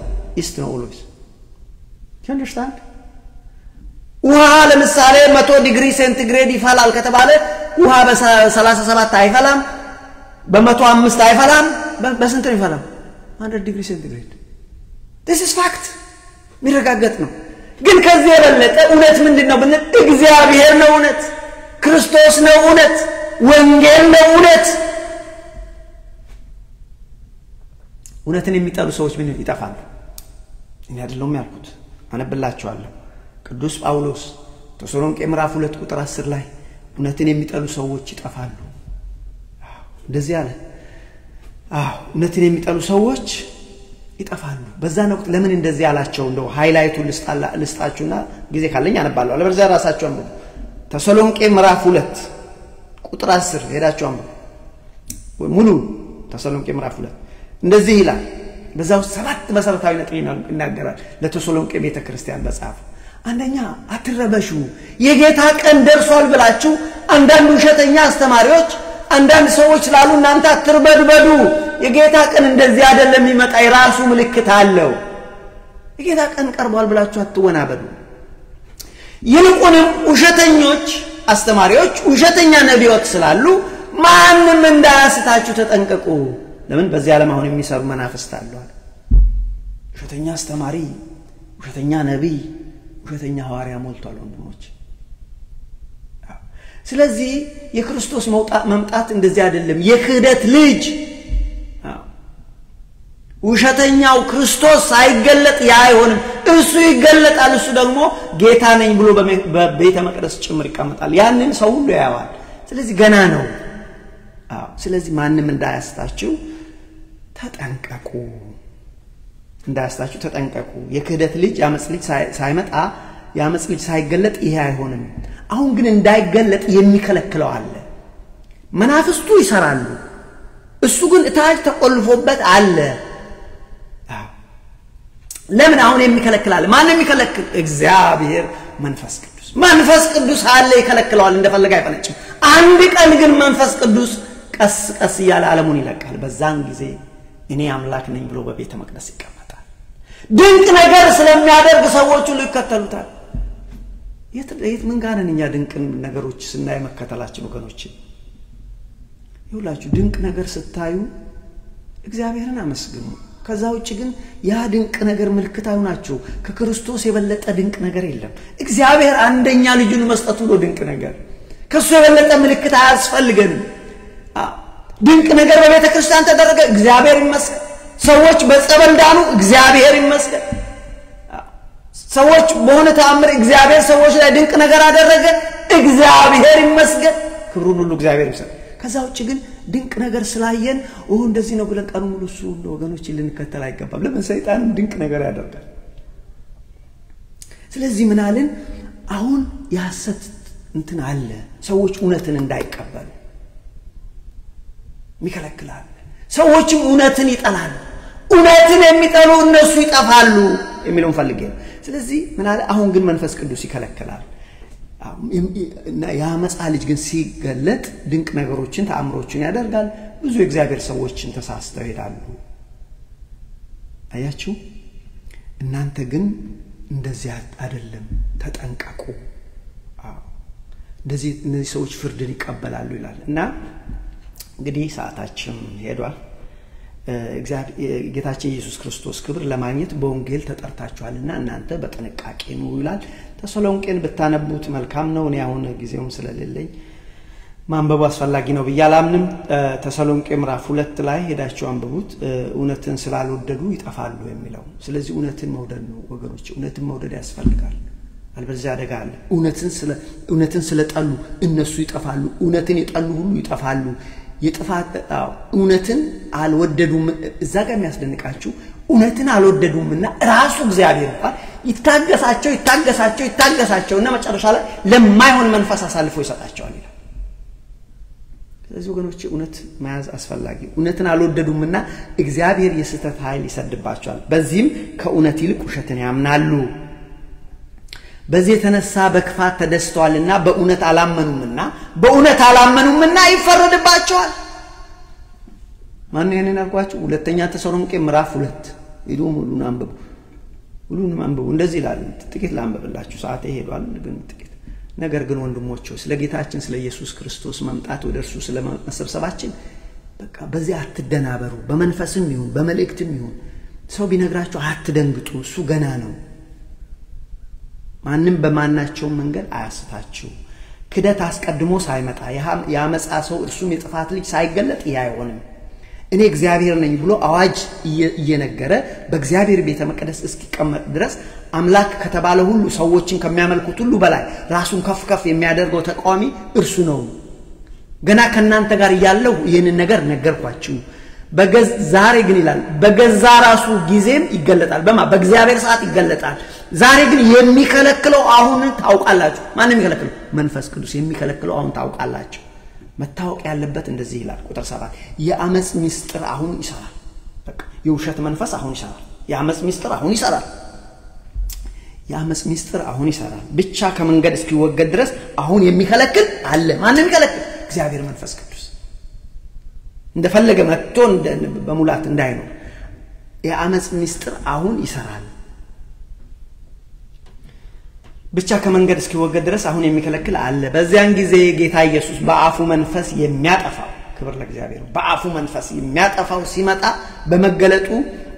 east ነው always you understand ውሃ ለምሳሌ 100 ዲግሪ ሴንቲግሬድ ይፈላል ከተባለ ውሃ በ37 አይፈላም በ105 አይፈላም በስንት ነው ይፈላል 100 ዲግሪ ሴንቲግሬድ this is fact ሚረጋገጥ ነው ግን ከዚህ የበለጠ እውነት ምንድነው ብንል እግዚአብሔር ነው እውነት ክርስቶስ ነው እውነት ወንጌል ነው እውነት እውነትን የሚጠሉ ሰዎች ምን ይጠፋሉ እኔ አይደለም ያልኩት አነብላችኋለሁ ቅዱስ ጳውሎስ ተሰሎንቄ ምዕራፍ 2 ቁጥር 10 ላይ እውነትን የሚጠሉ ሰዎች ይጠፋሉ እንደዚህ አለ እውነትን የሚጠሉ ሰዎች ይጠፋሉ በዛ ነው ለምን እንደዚህ ያላቸው እንደው ሃይላይቱን ልስጣችሁና ጊዜ ካለኝ አነባለሁ አለበለዚያ ራሳችሁ አንብቡ ተሰሎንቄ ምዕራፍ 2 ቁጥር 10 ሄዳችሁ አንብቡ ሙሉ ተሰሎንቄ ምዕራፍ 2 እንደዚህ ይላል በዛው 7 መሰረታዊ ነጥብ ይናገራል ለተሰሎንቄ ቤተክርስቲያን በጻፈ አንደኛ አትረበሹ የጌታ ቀን ደርሷል ብላችሁ አንዳንድ ውሸተኛ አስተማሪዎች አንዳንድ ሰዎች ላሉ እናንተ አትርበድበዱ የጌታ ቀን እንደዚህ አይደለም ይመጣ የራሱ ምልክት አለው የጌታ ቀን ቀርቧል ብላችሁ አትወናበዱ ይልቁንም ውሸተኞች አስተማሪዎች ውሸተኛ ነቢያት ስላሉ ማንንም እንዳያስታችሁ ተጠንቀቁ ለምን በዚህ ዓለም አሁን የሚሰሩ መናፍስት አሉ ውሸተኛ አስተማሪ ውሸተኛ ነብይ ውሸተኛ ሐዋርያ ሞልቷል ወንድሞች ስለዚህ የክርስቶስ መምጣት እንደዚህ አይደለም የክህደት ልጅ ውሸተኛው ክርስቶስ ሳይገለጥ ያይሆንም እሱ ይገለጣል እሱ ደግሞ ጌታ ነኝ ብሎ በቤተ መቅደስ ጭምር ይቀመጣል ያንን ሰው ሁሉ ያያዋል ስለዚህ ገና ነው ስለዚህ ማንንም እንዳያስታችሁ ተጠንቀቁ የክህደት ልጅ ያመጽ ልጅ ሳይመጣ ያመጽ ልጅ ሳይገለጥ ይሄ አይሆንም አሁን ግን እንዳይገለጥ የሚከለክለው አለ መናፍስቱ ይሰራሉ እሱ ግን እታች ተቆልፎበት አለ ለምን አሁን የሚከለክላል ማን የሚከለክል እግዚአብሔር መንፈስ ቅዱስ አለ ይከለክለዋል እንደፈለገ አይፈነጭም አንድ ቀን ግን መንፈስ ቅዱስ ቀስ ቀስ ይያለ ዓለሙን ይለቃል በዛን ጊዜ እኔ አምላክ ነኝ ብሎ በቤተ መቅደስ ይቀመጣል ድንቅ ነገር ስለሚያደርግ ሰዎች ሁሉ ይከተሉታል የት ምን ጋር ነን እኛ ድንቅ ነገሮች ስናይ መከተላችን ወገኖች ይሁላችሁ ድንቅ ነገር ስታዩ እግዚአብሔርን አመስግኑ ከዛ ውጭ ግን ያ ድንቅ ነገር ምልክታው ናቸው ከክርስቶስ የበለጠ ድንቅ ነገር የለም እግዚአብሔር አንደኛ ልጁን መስጠቱ ነው ድንቅ ነገር ከሱ የበለጠ ምልክት አያስፈልገንም ድንቅ ነገር በቤተ ክርስቲያን ተደረገ እግዚአብሔር ይመስገን ሰዎች በጸበል ዳኑ እግዚአብሔር ይመስገን ሰዎች በሆነ ተአምር እግዚአብሔር ሰዎች ላይ ድንቅ ነገር አደረገ እግዚአብሔር ይመስገን ክብሩን ሁሉ እግዚአብሔር ይመስገን ከዛ ውጭ ግን ድንቅ ነገር ስላየን እንደዚህ ነው ብለን ቀኑ ሙሉ እሱ ወገኖች ልንከተል አይገባም ለምን ሰይጣንም ድንቅ ነገር ያደርጋል ስለዚህ ምን አለን አሁን ያሰት እንትን አለ ሰዎች እውነትን እንዳይቀበሉ ሚከለክላል ሰዎችም እውነትን ይጠላሉ እውነትን የሚጠሉ እነሱ ይጠፋሉ የሚለውን ፈልጌ ስለዚህ ምን አለ አሁን ግን መንፈስ ቅዱስ ይከለክላል እና ያመጻ ልጅ ግን ሲገለጥ ድንቅ ነገሮችን ተአምሮችን ያደርጋል ብዙ እግዚአብሔር ሰዎችን ተሳስተው ይላሉ አያችሁ እናንተ ግን እንደዚህ አይደለም ተጠንቀቁ እንደዚህ እነዚህ ሰዎች ፍርድን ይቀበላሉ ይላል እና እንግዲህ ሰዓታችን ሄዷል ጌታችን ኢየሱስ ክርስቶስ ክብር ለማግኘት በወንጌል ተጠርታችኋልና እናንተ በጥንቃቄ ነው ይላል ተሰሎንቄን ብታነቡት መልካም ነው እኔ አሁን ጊዜውም ስለሌለኝ ማንበቡ አስፈላጊ ነው በያላምንም ተሰሎንቄ ምዕራፍ 2 ላይ ሄዳችሁ አንብቡት እውነትን ስላልወደዱ ይጠፋሉ የሚለው ስለዚህ እውነትን መውደድ ነው ወገኖች እውነትን መውደድ ያስፈልጋል አልበለዚያ አደጋ አለ እውነትን ስለጠሉ እነሱ ይጠፋሉ እውነትን የጠሉ ሁሉ ይጠፋሉ የጥፋት እውነትን አልወደዱም እዛ ጋር የሚያስደንቃችሁ እውነትን አልወደዱምና ራሱ እግዚአብሔር እንኳን ይታገሳቸውና መጨረሻ ላይ ለማይሆን መንፈስ አሳልፎ ይሰጣቸዋል ይላል ስለዚህ ወገኖች እውነት መያዝ አስፈላጊ እውነትን አልወደዱምና እግዚአብሔር የስተት ኃይል ይሰድባቸዋል በዚህም ከእውነት ይልቅ ውሸትን ያምናሉ በዚህ የተነሳ በክፋት ተደስተዋልና በእውነት አላመኑምና ይፈረድባቸዋል ማን የኔን አልኳችሁ ሁለተኛ ተሰሎንቄ ምዕራፍ 2 ሄዱ ሙሉን አንብቡ እንደዚህ ይላል ጥቂት ላንብብላችሁ ሰዓት ይሄዳል ግን ጥቂት ነገር ግን ወንድሞቼ ስለ ጌታችን ስለ ኢየሱስ ክርስቶስ መምጣት ወደርሱ ስለ መሰብሰባችን በቃ በዚህ አትደናበሩ በመንፈስም ይሁን በመልእክትም ይሁን ሰው ቢነግራችሁ አትደንግጡ እሱ ገና ነው ማንንም በማናቸው መንገድ አያስታችሁ ክደት አስቀድሞ ሳይመጣ ያመጻ ሰው እርሱም የጥፋት ልጅ ሳይገለጥ ያይሆንም እኔ እግዚአብሔር ነኝ ብሎ አዋጅ እየነገረ በእግዚአብሔር ቤተ መቅደስ እስኪቀመጥ ድረስ አምላክ ከተባለ ሁሉ ሰዎችን ከሚያመልኩት ሁሉ በላይ ራሱን ከፍ የሚያደርገው ተቋሚ እርሱ ነው ገና ከናንተ ጋር ያለው ይሄንን ነገር ነገርኳችሁ ዛሬ ግን ይላል በገዛ ራሱ ጊዜም ይገለጣል በእግዚአብሔር ሰዓት ይገለጣል ዛሬ ግን የሚከለክለው አሁን ታውቃላችሁ ማን የሚከለክለው መንፈስ ቅዱስ የሚከለክለው አሁን ታውቃላችሁ መታወቅ ያለበት እንደዚህ ይላል ቁጥር 7 የአመጽ ሚስጥር አሁን ይሰራል በቃ የውሸት መንፈስ አሁን ይሰራል የአመጽ ሚስጥር አሁን ይሰራል ብቻ ከመንገድ እስኪወገድ ድረስ አሁን የሚከለክል አለ ማን የሚከለክል እግዚአብሔር መንፈስ ቅዱስ እንደፈለገ መጥቶ በሙላት እንዳይኖር የአመጽ ሚስጥር አሁን ይሰራል ብቻ ከመንገድ እስኪወገድ ድረስ አሁን የሚከለክል አለ በዚያን ጊዜ ጌታ ኢየሱስ በአፉ መንፈስ የሚያጠፋው ክብር ለእግዚአብሔር በአፉ መንፈስ የሚያጠፋው ሲመጣ በመገለጡ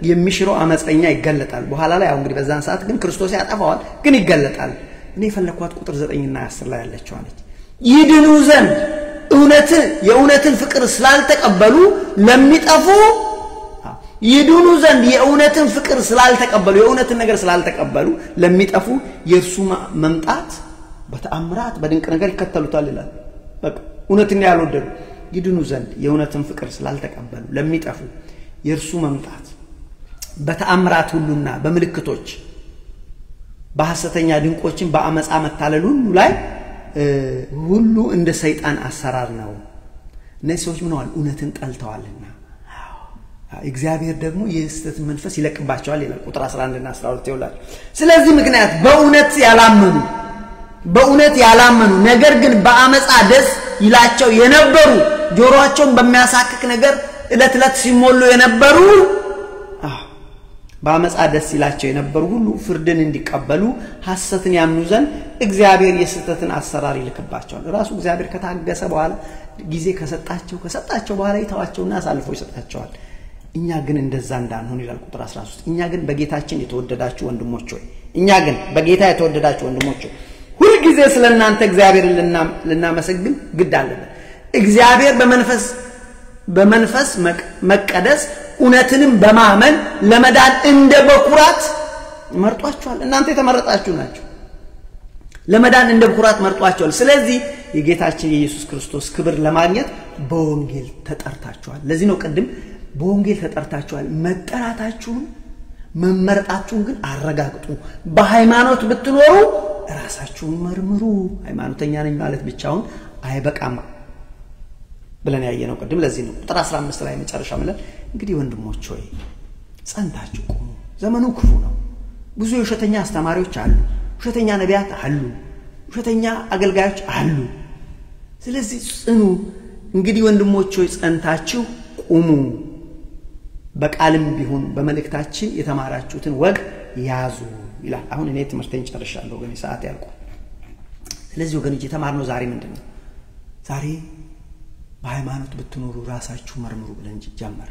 የሚሽረው አመፀኛ ይገለጣል በኋላ ላይ አሁን እንግዲህ በዛን ሰዓት ግን ክርስቶስ ያጠፋዋል ግን ይገለጣል እኔ ፈለኳት ቁጥር 9 እና 10 ላይ ያለችው አለች ይድኑ ዘንድ የእውነትን ፍቅር ስላልተቀበሉ ለሚጠፉ ይድኑ ዘንድ የእውነትን ፍቅር ስላልተቀበሉ የእውነትን ነገር ስላልተቀበሉ ለሚጠፉ የእርሱ መምጣት በተአምራት በድንቅ ነገር ይከተሉታል ይላል በቃ እውነትን ያልወደዱ ይድኑ ዘንድ የእውነትን ፍቅር ስላልተቀበሉ ለሚጠፉ የእርሱ መምጣት በተአምራት ሁሉና በምልክቶች በሐሰተኛ ድንቆችን በአመጻ መታለል ሁሉ ላይ ሁሉ እንደ ሰይጣን አሰራር ነው እነዚህ ሰዎች ምን ሆነዋል እውነትን ጠልተዋልና እግዚአብሔር ደግሞ የስተት መንፈስ ይለቅባቸዋል ይላል ቁጥር 11 እና 12 ይውላል ስለዚህ ምክንያት በእውነት ያላመኑ ነገር ግን በአመጻ ደስ ይላቸው የነበሩ ጆሮአቸውን በሚያሳክክ ነገር እለት ሲሞሉ የነበሩ በአመጻ ደስ ይላቸው የነበሩ ሁሉ ፍርድን እንዲቀበሉ ሐሰትን ያምኑ ዘንድ እግዚአብሔር የስተትን አሰራር ይልክባቸዋል ራሱ እግዚአብሔር ከታገሰ በኋላ ጊዜ ከሰጣቸው በኋላ ይተዋቸውና አሳልፎ ይሰጣቸዋል እኛ ግን እንደዛ እንዳንሆን ይላል ቁጥር 13 እኛ ግን በጌታችን የተወደዳችሁ ወንድሞች ሆይ ሁሉ ጊዜ ስለናንተ እግዚአብሔርን ልናመሰግን ግድ አለብን እግዚአብሔር በመንፈስ መቀደስ እውነትንም በማመን ለመዳን እንደ በኩራት መርጧቸዋል እናንተ የተመረጣችሁ ናችሁ ለመዳን እንደ በኩራት መርጧቸዋል ስለዚህ የጌታችን የኢየሱስ ክርስቶስ ክብር ለማግኘት በወንጌል ተጠርታችኋል ለዚህ ነው ቀድም በወንጌል ተጠርታችኋል መጠራታችሁን መመረጣችሁን ግን አረጋግጡ በሃይማኖት ብትኖሩ ራሳችሁን መርምሩ ሃይማኖተኛ ነኝ ማለት ብቻውን አይበቃም ብለን ያየነው ቀድም ለዚህ ነው ቁጥር 15 ላይ መጨረሻ ማለት እንግዲህ ወንድሞች ሆይ ጸንታችሁ ቆሙ ዘመኑ ክፉ ነው ብዙ የውሸተኛ አስተማሪዎች አሉ ውሸተኛ ነቢያት አሉ ውሸተኛ አገልጋዮች አሉ ስለዚህ ጽኑ እንግዲህ ወንድሞች ሆይ ጸንታችሁ ቆሙ በቃልም ቢሆን በመልእክታችን የተማራችሁትን ወግ ያዙ ይላል አሁን እኔ ትምህርቴን ጨርሻለሁ ግን ሰዓት ያልቁ ስለዚህ ወገኖች የተማርነው ዛሬ ምንድነው ዛሬ በሃይማኖት ብትኖሩ ራሳችሁ መርምሩ ብለን ጀመር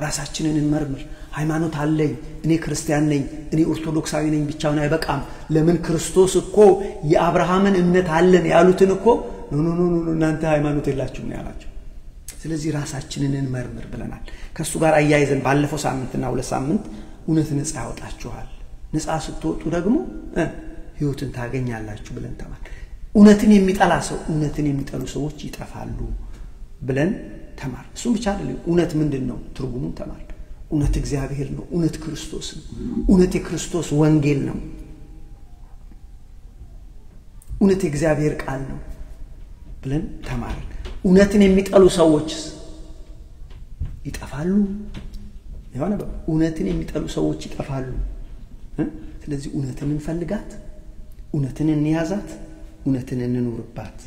ራሳችንን እንመርምር ሃይማኖት አለኝ እኔ ክርስቲያን ነኝ እኔ ኦርቶዶክሳዊ ነኝ ብቻውን አይበቃም ለምን ክርስቶስ እኮ የአብርሃምን እምነት አለን ያሉትን እኮ ኖ እናንተ ሃይማኖት የላችሁም ነው ያላችሁ ስለዚህ ራሳችንን እንመርምር ብለናል ከሱ ጋር አያይዘን ባለፈው ሳምንትና ሁለት ሳምንት እውነት ነፃ ያወጣችኋል ነፃ ስትወጡ ደግሞ ህይወትን ታገኛላችሁ ብለን ተማር እውነትን የሚጠላ ሰው እውነትን የሚጠሉ ሰዎች ይጠፋሉ ብለን ተማር እሱ ብቻ አይደለም እውነት ምንድነው ትርጉሙን ተማር እውነት እግዚአብሔር ነው እውነት ክርስቶስ ነው እውነት የክርስቶስ ወንጌል ነው እውነት እግዚአብሔር ቃል ነው ብለን ተማር እውነትን የሚጠሉ ሰዎች ይጠፋሉ ይሆነ እውነትን የሚጠሉ ሰዎች ይጠፋሉ ስለዚህ እውነትን እንፈልጋት እውነትን እንያዛት እውነትን እንኑርባት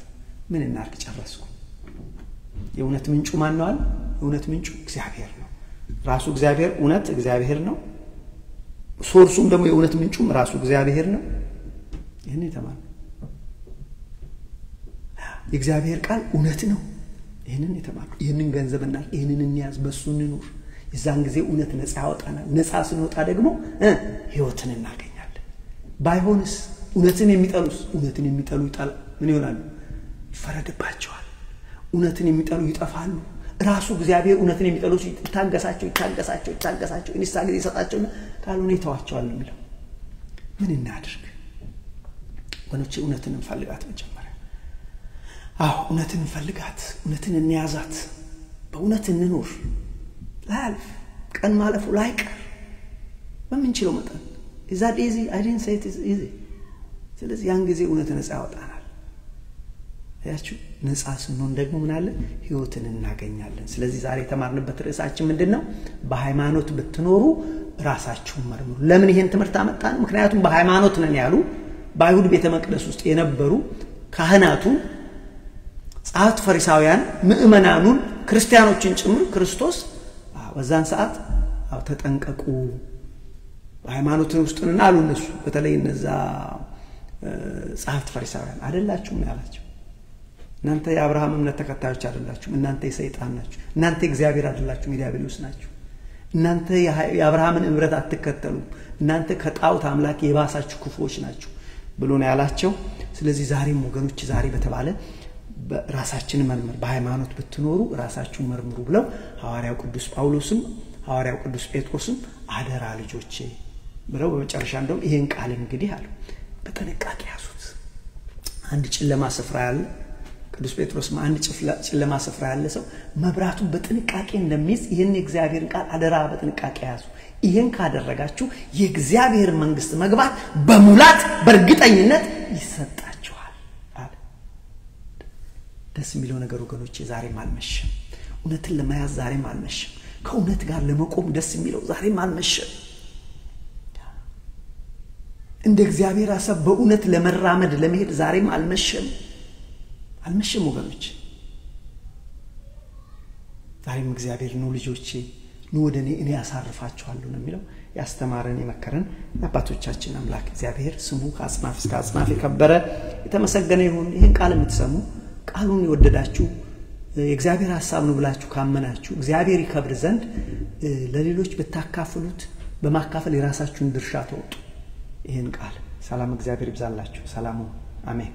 ምን እናርክ ጨረስኩ የእውነት ምንጩ ማን ነው አለ እውነት ምንጩ እግዚአብሔር ነው ራሱ እግዚአብሔር እውነት እግዚአብሔር ነው ሶርሱም ደግሞ የእውነት ምንጩም ራሱ እግዚአብሔር ነው ይሄን ተማር የእግዚአብሔር ቃል እውነት ነው ይሄንን የተማር ይሄንን ገንዘብና ይሄንን እንያዝ በሱ እንኑር የዛን ጊዜ እውነት ነፃ ያወጣናል ነፃ ስንወጣ ደግሞ ህይወትን እናገኛለን ባይሆንስ እውነትን የሚጠሉ ይጣል ምን ይሆናሉ ይፈረድባቸዋል እውነትን የሚጠሉ ይጠፋሉ ራሱ እግዚአብሔር እውነትን የሚጠሉ ይታገሳቸው እንስሳ ጊዜ ይሰጣቸውና ካልሆነ ይተዋቸዋል ነው የሚለው ምን እናድርግ ወንዶች እውነትን እንፈልጋት መጀመሪያ እውነትን እንፈልጋት እውነትን እንያዛት በእውነት እንኖር ላልፍ ቀን ማለፉ ላይቀር በምንችለው መጠን is that easy I didn't say it is easy ስለዚህ ያን ጊዜ እውነት ነፃ ያወጣናል ያችሁ ነፃ ስንሆን ደግሞ ምን አለ ህይወትን እናገኛለን ስለዚህ ዛሬ ተማርንበት ርዕሳችን ምንድነው በሃይማኖት ብትኖሩ ራሳችሁን መርምሩ ለምን ይሄን ትምህርት አመጣን ምክንያቱም በሃይማኖት ነን ያሉ በአይሁድ ቤተ መቅደስ ውስጥ የነበሩ ካህናቱ ጻፍት ፈሪሳውያን ምእመናኑን ክርስቲያኖችን ጭምር ክርስቶስ በዛን ሰዓት ተጠንቀቁ ሃይማኖት ውስጥና አሉ እነሱ በተለይ እነዛ ጻፍት ፈሪሳውያን አይደላችሁም ያላችሁ እናንተ የአብርሃም እምነት ተከታዮች አይደላችሁም እናንተ የሰይጣን ናችሁ እናንተ እግዚአብሔር አይደላችሁም የዲያብሎስ ናችሁ እናንተ የአብርሃምን እምረት አትከተሉ እናንተ ከጣውት አምላክ የባሳችሁ ክፉዎች ናችሁ ብሎ ነው ያላቸው ስለዚህ ዛሬም ወገኖች ዛሬ በተባለ ራሳችን መርምር በሃይማኖት ብትኖሩ ራሳችሁን መርምሩ ብለው ሐዋርያው ቅዱስ ጳውሎስም ሐዋርያው ቅዱስ ጴጥሮስም አደራ ልጆቼ ብለው በመጨረሻ እንደውም ይሄን ቃል እንግዲህ አሉ በጥንቃቄ ያዙት አንድ ጨለማ ስፍራ ያለ ቅዱስ ጴጥሮስ አንድ ጨለማ ስፍራ ያለ ሰው መብራቱን በጥንቃቄ እንደሚይዝ ይሄን የእግዚአብሔርን ቃል አደራ በጥንቃቄ ያዙ ይሄን ካደረጋችሁ የእግዚአብሔር መንግስት መግባት በሙላት በእርግጠኝነት ይሰጣችኋል አለ ደስ የሚለው ነገር ወገኖቼ ዛሬም አልመሸም እውነትን ለመያዝ ዛሬም አልመሸም ከእውነት ጋር ለመቆም ደስ የሚለው ዛሬም አልመሸም እንደ እግዚአብሔር ሐሳብ በእውነት ለመራመድ ለመሄድ ዛሬም አልመሸም ወገኖች ዛሬም እግዚአብሔር ነው ልጆቼ ነው ወደኔ እኔ ያሳርፋችኋለሁ ነው የሚለው ያስተማረን የመከረን አባቶቻችን አምላክ እግዚአብሔር ስሙ ከአጽናፍ እስከ አጽናፍ የከበረ የተመሰገነ ይሁን ይሄን ቃል የምትሰሙ ቃሉን ይወደዳችሁ የእግዚአብሔር ሐሳብ ነው ብላችሁ ካመናችሁ እግዚአብሔር ይከብር ዘንድ ለሌሎች በታካፍሉት በማካፈል የራሳችሁን ድርሻ ተወጡ ይሄን ቃል ሰላም እግዚአብሔር ይብዛላችሁ ሰላሙ አሜን